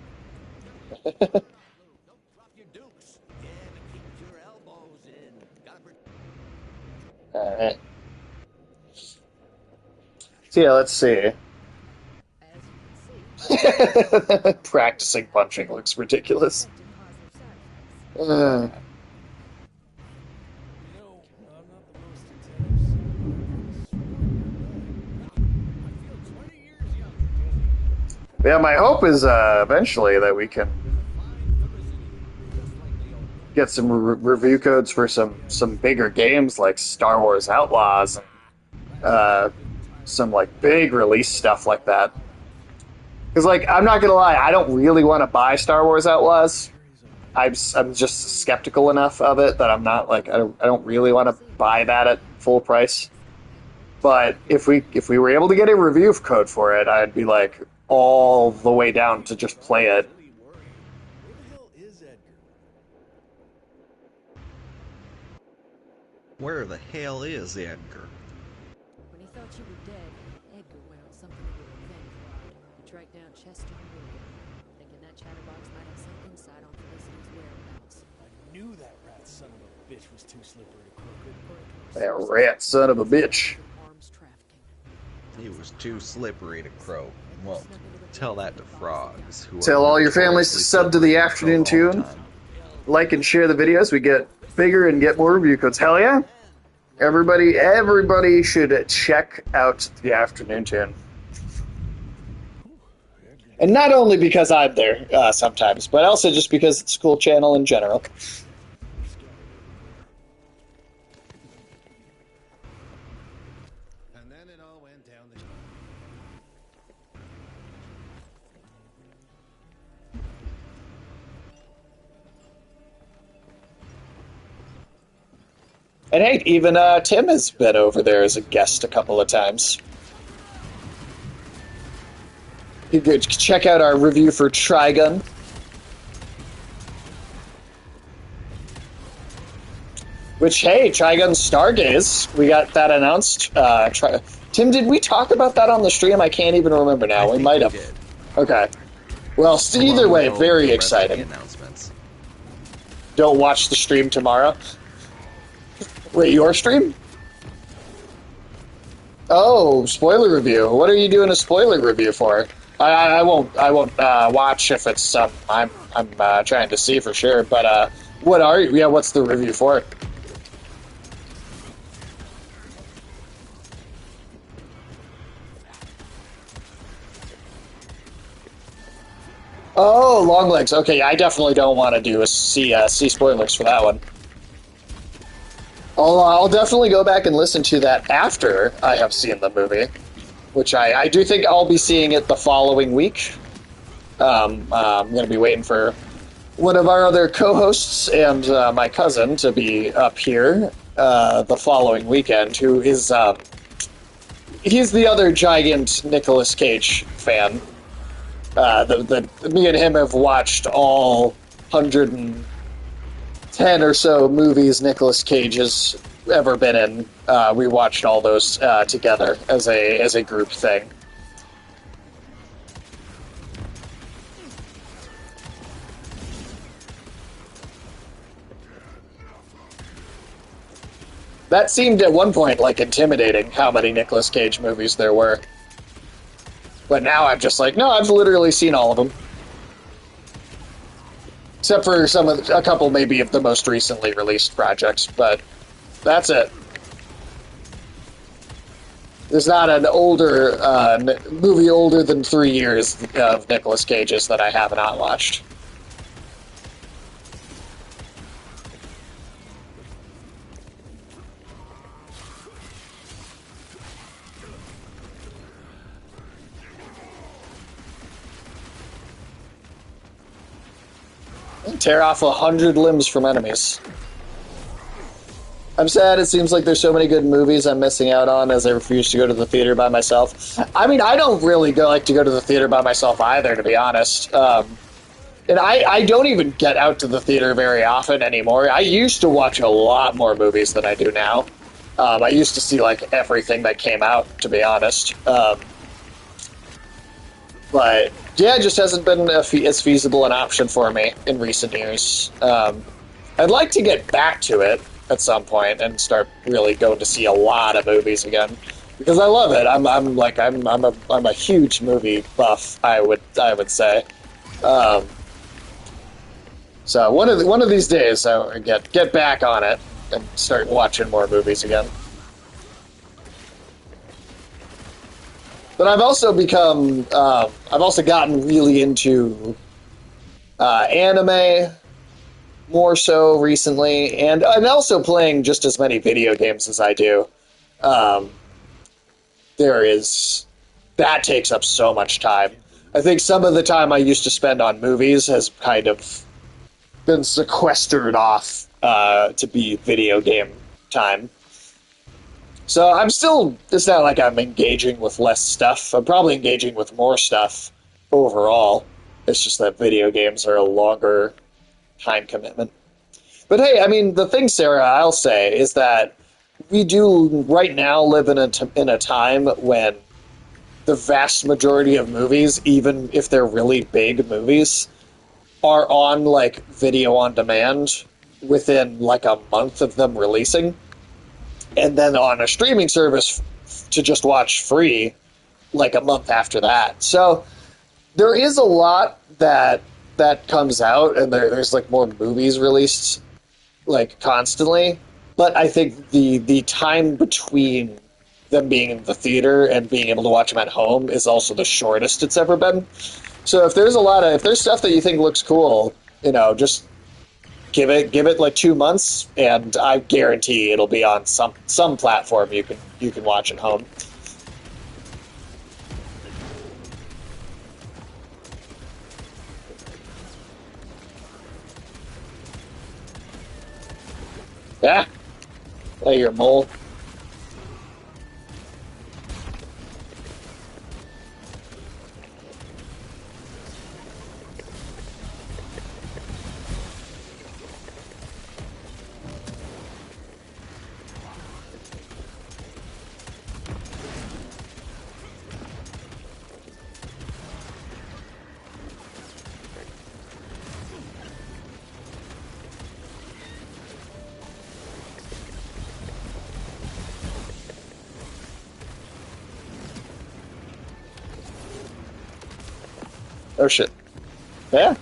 Alright. So yeah, let's see. Practicing punching looks ridiculous. Yeah, my hope is eventually that we can get some review codes for some bigger games like Star Wars Outlaws and some like big release stuff like that. Because like I'm not gonna lie, I don't really want to buy Star Wars Outlaws. I'm just skeptical enough of it that I'm not like I don't really want to buy that at full price. But if we were able to get a review code for it, I'd be like all the way down to just play it. Where the hell is Edgar? When he thought you were dead, Edgar went on something of a revenge ride. He tracked down Chester and Morgan, thinking that chatterbox might have some insight on Felicity's whereabouts. I knew that rat son of a bitch was too slippery to crooked. That rat son of a bitch. Arms trafficking. He was too slippery to croak. Well, tell that to frogs. Who Tell are all your families to notoriously sub to the slippery afternoon croak all the tune. time. Like and share the videos. We get bigger and get more review codes. Hell yeah! Everybody should check out the afternoon tune. And not only because I'm there sometimes, but also just because it's a cool channel in general. And then it all went down the... And hey, even Tim has been over there as a guest a couple of times. You could check out our review for Trigun. Which, hey, Trigun Stargaze, we got that announced. Tim, did we talk about that on the stream? I can't even remember now. We might have. Did. Okay. Well, either Along way, with all very the rest of the exciting. announcements. Don't watch the stream tomorrow. Wait, your stream? Oh, spoiler review. What are you doing a spoiler review for? I won't watch if it's I'm trying to see for sure. But what are you? Yeah, what's the review for? Oh, long legs. Okay, I definitely don't want to do a see spoilers for that one. I'll definitely go back and listen to that after I have seen the movie, which I do think I'll be seeing it the following week. I'm going to be waiting for one of our other co-hosts and my cousin to be up here the following weekend, who is he's the other giant Nicolas Cage fan. Me and him have watched all 110 or so movies Nicolas Cage has ever been in. We watched all those together as a group thing. That seemed at one point like intimidating how many Nicolas Cage movies there were. But now I'm just like, no, I've literally seen all of them. Except for a couple maybe of the most recently released projects, but that's it. There's not an older movie older than 3 years of Nicolas Cage's that I have not watched. Tear off 100 limbs from enemies. I'm sad it seems like there's so many good movies I'm missing out on as I refuse to go to the theater by myself. I mean, I don't really like to go to the theater by myself either, to be honest. And I don't even get out to the theater very often anymore. I used to watch a lot more movies than I do now. I used to see, like, everything that came out, to be honest. But, yeah, it just hasn't been as feasible an option for me in recent years. I'd like to get back to it at some point and start really going to see a lot of movies again, because I love it. I'm a huge movie buff, I would say. So one of these days I'll get back on it and start watching more movies again. But I've also gotten really into anime more so recently, and I'm also playing just as many video games as I do. That takes up so much time. I think some of the time I used to spend on movies has kind of been sequestered off to be video game time. So I'm still, it's not like I'm engaging with less stuff. I'm probably engaging with more stuff overall. It's just that video games are a longer time commitment. But hey, I mean, the thing, Sarah, I'll say is that we do right now live in a time when the vast majority of movies, even if they're really big movies, are on like video on demand within like a month of them releasing, and then on a streaming service to just watch free like a month after that. So there is a lot that comes out, and there's like more movies released like constantly. But I think the time between them being in the theater and being able to watch them at home is also the shortest it's ever been. So if there's stuff that you think looks cool, just give it like 2 months, and I guarantee it'll be on some platform you can watch at home. Yeah, play your mole. Oh shit. Yeah.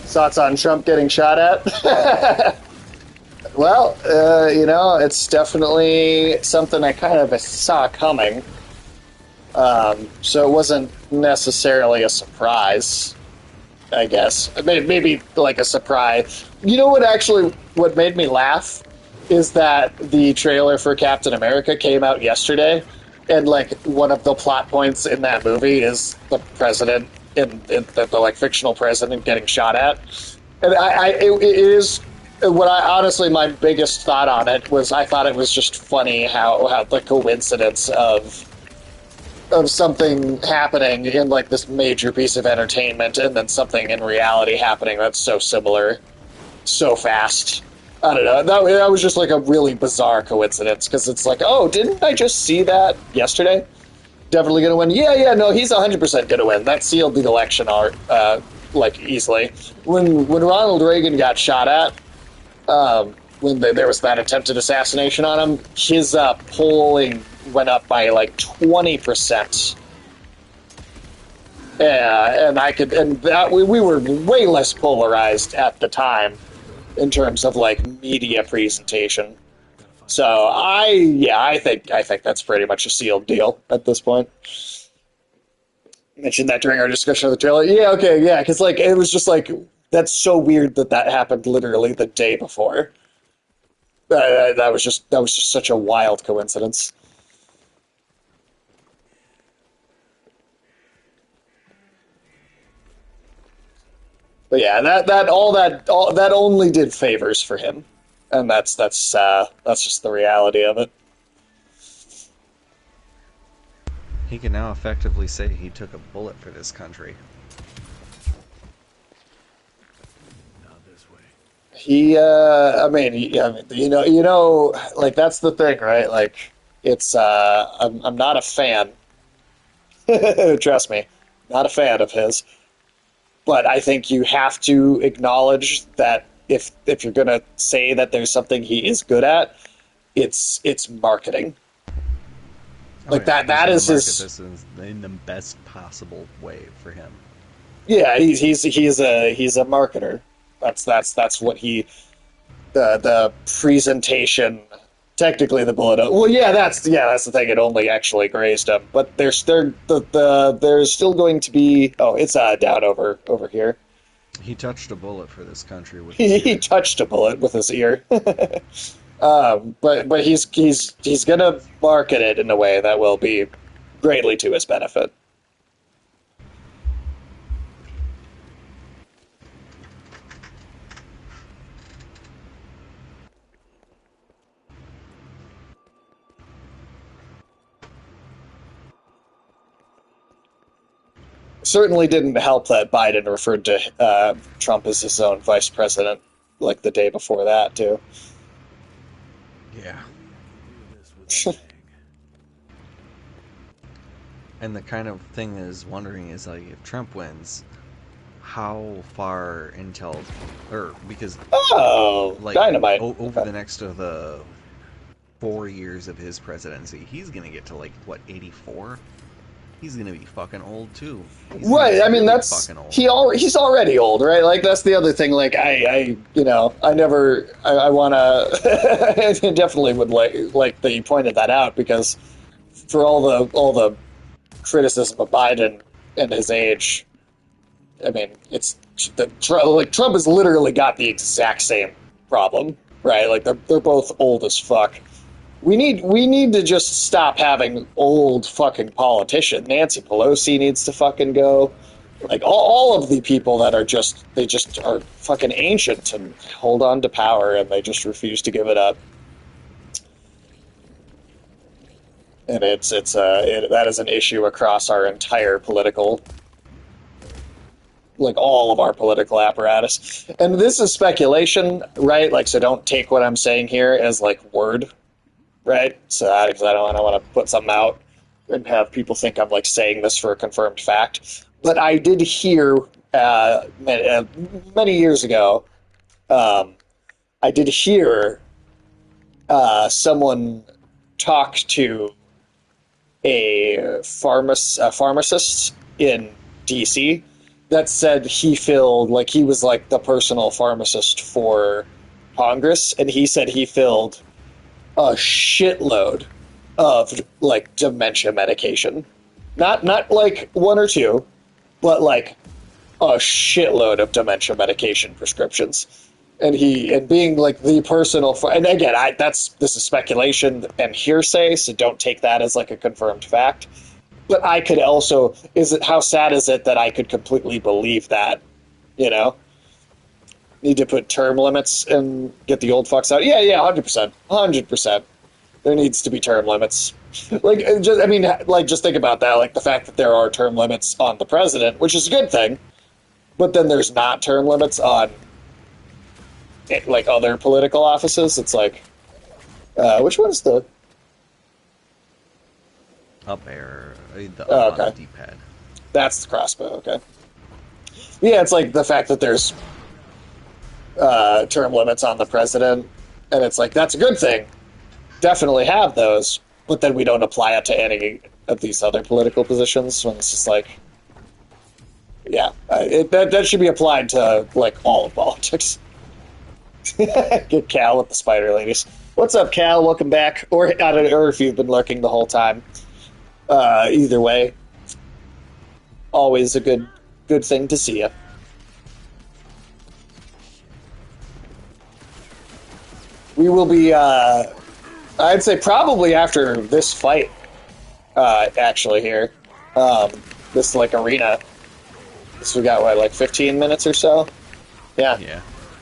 Thoughts on Trump getting shot at? Well, it's definitely something I kind of saw coming. So it wasn't necessarily a surprise, I guess. Maybe like a surprise. You know what made me laugh is that the trailer for Captain America came out yesterday, and like one of the plot points in that movie is the president, in the like fictional president getting shot at. And it is what I honestly, my biggest thought on it was I thought it was just funny how the coincidence of something happening in like this major piece of entertainment and then something in reality happening that's so similar so fast. I don't know. That was just like a really bizarre coincidence, because it's like, oh, didn't I just see that yesterday? Definitely gonna win. Yeah, no, he's 100% gonna win. That sealed the election, like easily. When Ronald Reagan got shot at, when there was that attempted assassination on him, his polling went up by like 20%. Yeah, and that we were way less polarized at the time in terms of like media presentation. So I think that's pretty much a sealed deal at this point. Mentioned that during our discussion of the trailer. Yeah, okay, yeah, because like it was just like, that's so weird that happened literally the day before. That was just such a wild coincidence. But yeah, that only did favors for him, and that's just the reality of it. He can now effectively say he took a bullet for this country. Not this way. Like that's the thing, right? Like it's I'm not a fan. Trust me, not a fan of his. But I think you have to acknowledge that if you're gonna say that there's something he is good at, it's marketing. Like that is his. This is in the best possible way for him. Yeah, he's a marketer. That's what he. The presentation, technically the bullet. Well, that's the thing. It only actually grazed him, but there's still going to be. Oh, it's down over here. He touched a bullet for this country with his He ear. touched a bullet with his ear. But he's gonna market it in a way that will be greatly to his benefit. certainly didn't help that Biden referred to Trump as his own vice president like the day before that too. Yeah. Do this with a bang. And the kind of thing that is wondering is like if Trump wins, how far until, or because Oh, like dynamite. over the next of the 4 years of his presidency, he's gonna get to like what 84. He's gonna be fucking old too. He's gonna Right. be I mean, really that's fucking old. he's already old, right? Like that's the other thing. Like I want to. I definitely would like that you pointed that out because for all the criticism of Biden and his age, I mean, it's like Trump has literally got the exact same problem, right? Like they're both old as fuck. We need to just stop having old fucking politicians. Nancy Pelosi needs to fucking go. Like all of the people that are just are fucking ancient and hold on to power and they just refuse to give it up. And that is an issue across our entire political, like all of our political apparatus. And this is speculation, right? Like, so don't take what I'm saying here as like word, right? So because I don't want to put something out and have people think I'm like saying this for a confirmed fact. But I did hear many years ago. I did hear someone talk to a pharmacist in DC that said he filled like he was like the personal pharmacist for Congress, and he said he filled a shitload of like dementia medication, not like one or two, but like a shitload of dementia medication prescriptions. And being like the personal and again, this is speculation and hearsay, so don't take that as like a confirmed fact. But I could also, how sad is it that I could completely believe that, you know? Need to put term limits and get the old fucks out. Yeah, 100%. 100%. There needs to be term limits. Just think about that. Like the fact that there are term limits on the president, which is a good thing, but then there's not term limits on like other political offices. It's like, which one is the Up air, the okay. on the D-pad. That's the crossbow. Okay. Yeah, it's like the fact that there's term limits on the president, and it's like that's a good thing. Definitely have those, but then we don't apply it to any of these other political positions. When it's just like, yeah, that should be applied to like all of politics. Get Cal with the spider ladies. What's up, Cal? Welcome back. Or if you've been lurking the whole time. Either way, always a good thing to see you. We will be, I'd say probably after this fight, actually here, this like arena. So we got what, like 15 minutes or so? Yeah. Yeah.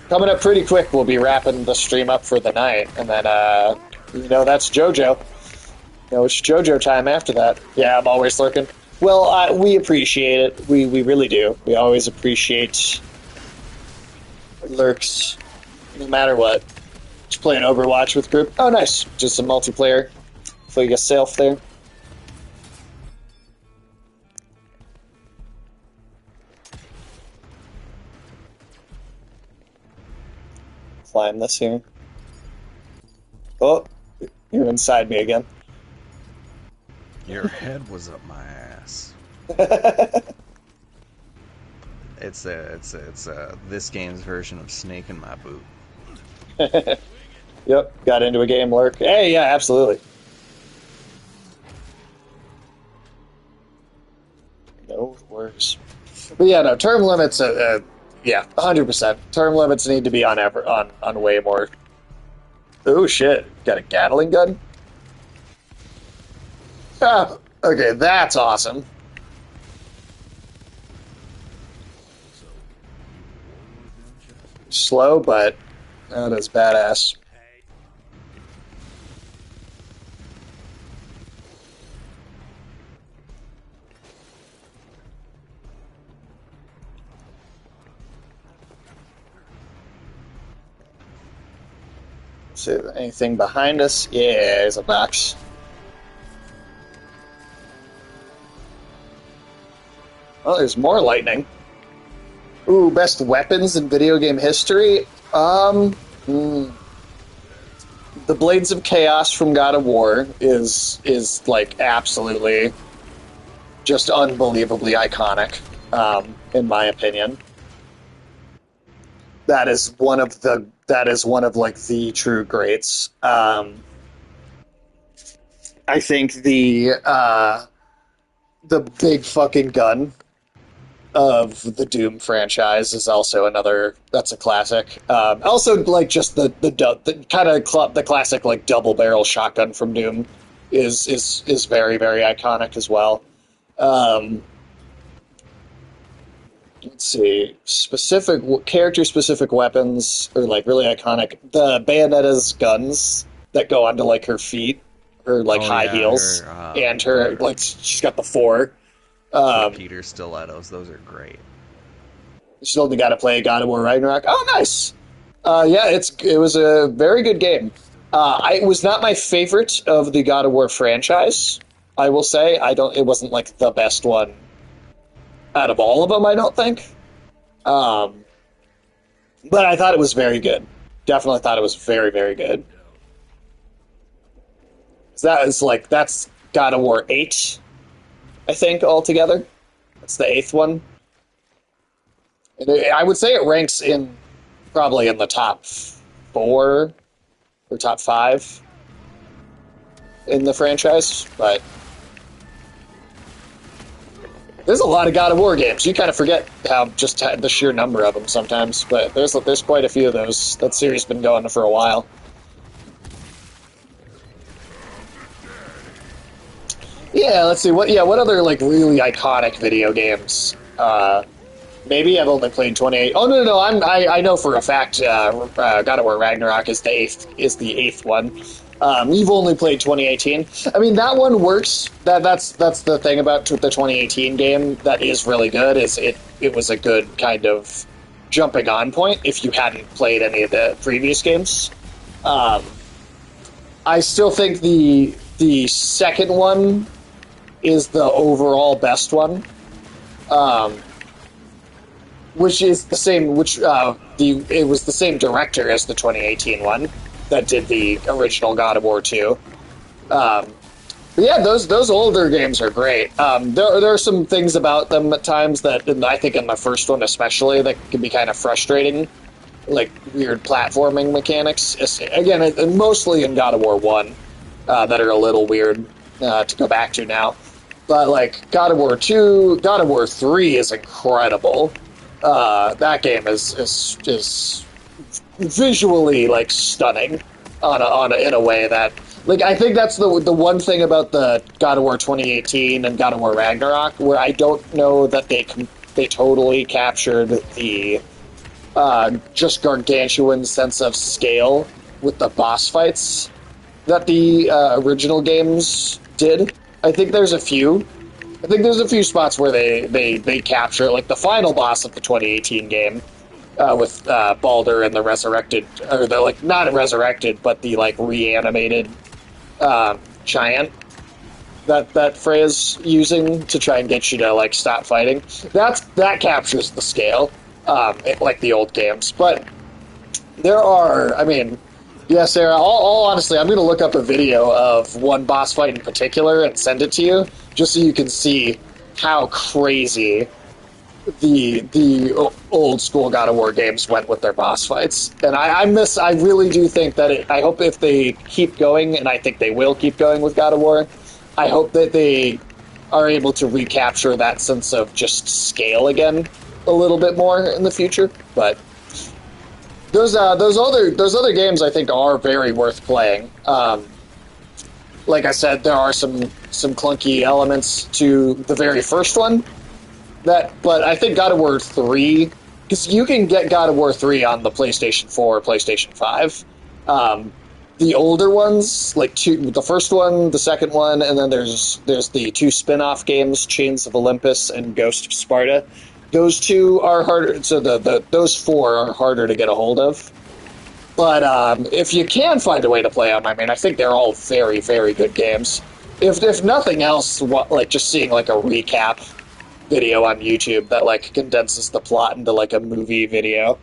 Coming up pretty quick, we'll be wrapping the stream up for the night, and then, that's JoJo. It's JoJo time after that. Yeah, I'm always lurking. Well, we appreciate it. We really do. We always appreciate lurks, no matter what. Just playing Overwatch with group. Oh, nice. Just some multiplayer for yourself there. Climb this here. Oh, you're inside me again. Your head was up my ass. It's this game's version of Snake in my boot. Yep, got into a game lurk. Hey, yeah, absolutely. No worries. But yeah, no, term limits, yeah, 100%. Term limits need to be on way more. Oh, shit. Got a Gatling gun? Ah, okay, that's awesome. Slow, but that is badass. see anything behind us? Yeah, there's a box. Oh, there's more lightning. Ooh, best weapons in video game history? The Blades of Chaos from God of War is like absolutely just unbelievably iconic, in my opinion. That is one of like the true greats. I think the big fucking gun of the Doom franchise is also that's a classic. Also, like, just the kind of the classic, like, double barrel shotgun from Doom is very, very iconic as well. Let's see, character specific weapons are like really iconic. The Bayonetta's guns that go onto like her feet, her like high heels, and her like she's got the four. Peter stilettos, those are great. Still got to play God of War Ragnarok. Oh, nice. Yeah, it was a very good game. It was not my favorite of the God of War franchise. I will say it wasn't like the best one out of all of them, I don't think. But I thought it was very good. Definitely thought it was very, very good. So that's God of War 8, I think, altogether. That's the 8th one. And I would say it ranks probably in the top 4 or top 5 in the franchise, but there's a lot of God of War games. You kind of forget how just the sheer number of them sometimes, but there's quite a few of those. That series has been going for a while. Yeah, let's see what other like really iconic video games. Maybe I've only played 28. Oh no, I know for a fact God of War Ragnarok is the 8th one. You've only played 2018. I mean, that one works. That's the thing about the 2018 game that is really good. Is it was a good kind of jumping on point if you hadn't played any of the previous games. I still think the second one is the overall best one. Which is the same. It was the same director as the 2018 one that did the original God of War 2. But yeah, those older games are great. There are some things about them at times that, I think in the first one especially, that can be kind of frustrating, like weird platforming mechanics. Again, mostly in God of War 1, that are a little weird to go back to now. But like God of War 2, God of War 3 is incredible. That game is visually like stunning in a way that, like, I think that's the one thing about the God of War 2018 and God of War Ragnarok where I don't know that they totally captured the just gargantuan sense of scale with the boss fights that the original games did. I think there's a few spots where they capture, like the final boss of the 2018 game with Baldur and the resurrected, or the, like, not resurrected, but the like reanimated giant that Freya's using to try and get you to like stop fighting. That captures the scale, like the old games. But there are, I mean, yeah, Sarah, all honestly, I'm going to look up a video of one boss fight in particular and send it to you, just so you can see how crazy the old school God of War games went with their boss fights. And I really do think that I hope if they keep going, and I think they will keep going with God of War, I hope that they are able to recapture that sense of just scale again a little bit more in the future. But those other games I think are very worth playing. Like I said, there are some clunky elements to the very first one, but I think God of War 3, because you can get God of War 3 on the PlayStation 4 or PlayStation 5. The older ones, like the first one, the second one, and then there's the 2 spin-off games, Chains of Olympus and Ghost of Sparta. Those 2 are harder, so those 4 are harder to get a hold of. But if you can find a way to play them, I mean, I think they're all very, very good games. If nothing else, like just seeing like a recap video on YouTube that like condenses the plot into like a movie video,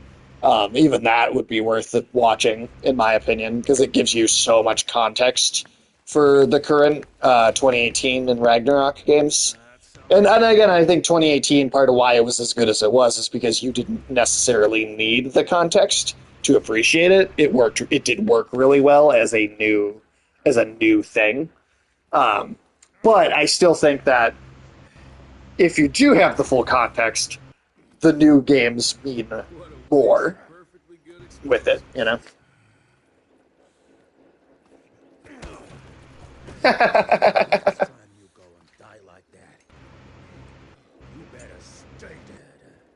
even that would be worth it watching, in my opinion, because it gives you so much context for the current 2018 and Ragnarok games. And again, I think 2018, part of why it was as good as it was is because you didn't necessarily need the context to appreciate it. It did work really well as a new thing. But I still think that if you do have the full context, the new games mean more with it, you know? Time you go and die like that, you better stay dead.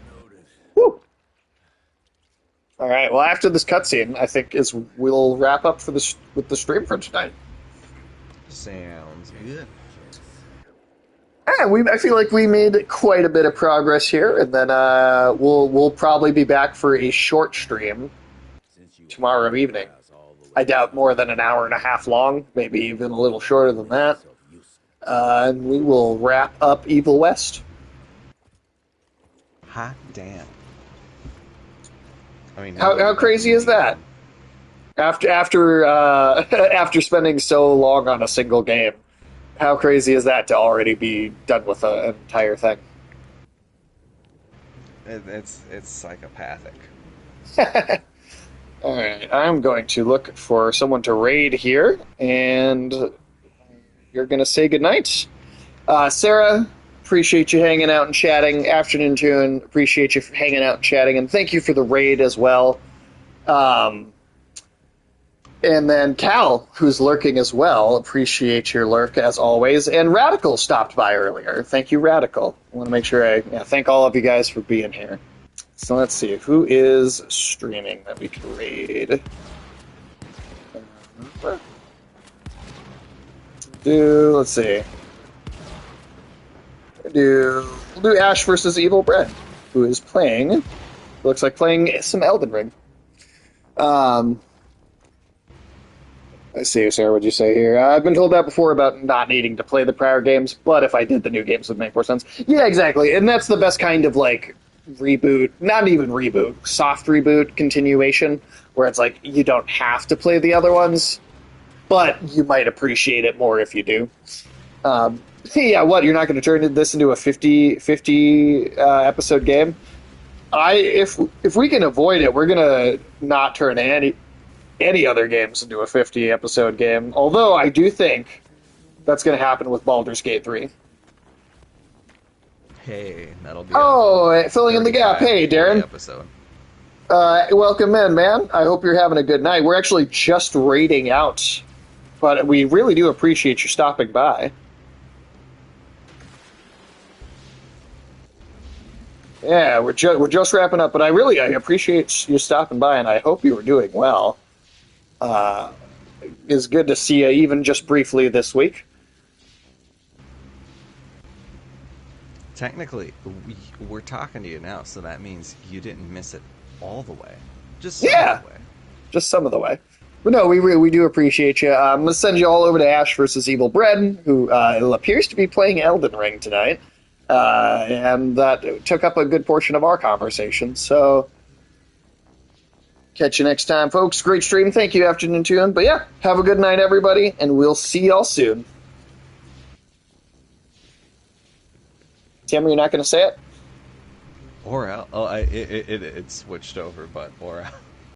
Noted. Woo. All right. Well, after this cutscene, I think we'll wrap up with the stream for tonight. Sounds good. Yeah, I feel like we made quite a bit of progress here, and then we'll probably be back for a short stream tomorrow evening. I doubt more than an hour and a half long, maybe even a little shorter than that. And we will wrap up Evil West. Hot damn. I mean, How crazy is that? After spending so long on a single game, how crazy is that to already be done with an entire thing? It's psychopathic. All right, I'm going to look for someone to raid here, and you're going to say goodnight. Sarah, appreciate you hanging out and chatting. Afternoon Tune, appreciate you hanging out and chatting, and thank you for the raid as well. And then Cal, who's lurking as well, appreciate your lurk as always. And Radical stopped by earlier. Thank you, Radical. I want to make sure I thank all of you guys for being here. So let's see, who is streaming that we can raid? Let's see. We'll do Ash versus Evil Bread, who is playing, looks like playing some Elden Ring. Let's see, Sarah, what'd you say here? I've been told that before about not needing to play the prior games, but if I did, the new games would make more sense. Yeah, exactly, and that's the best kind of, like, reboot, not even reboot, soft reboot continuation, where it's like, you don't have to play the other ones, but you might appreciate it more if you do. Yeah, what, you're not going to turn this into a 50 episode game? If we can avoid it, we're going to not turn any other games into a 50 episode game. Although I do think that's going to happen with Baldur's Gate 3. Hey, that'll be filling in the gap. Hey, Darren. Episode. Welcome in, man. I hope you're having a good night. We're actually just raiding out, but we really do appreciate you stopping by. Yeah, we're just wrapping up, but I appreciate you stopping by, and I hope you were doing well. It's good to see you, even just briefly this week. Technically, we're talking to you now, so that means you didn't miss it all the way. Just some of the way. Just some of the way. But no, we do appreciate you. I'm going to send you all over to Ash versus Evil Bread, who appears to be playing Elden Ring tonight. And that took up a good portion of our conversation. So, catch you next time, folks. Great stream. Thank you, Afternoon Tune. But yeah, have a good night, everybody, and we'll see y'all soon. Tim, you're not going to say it? Or else. Oh, it switched over, but or else.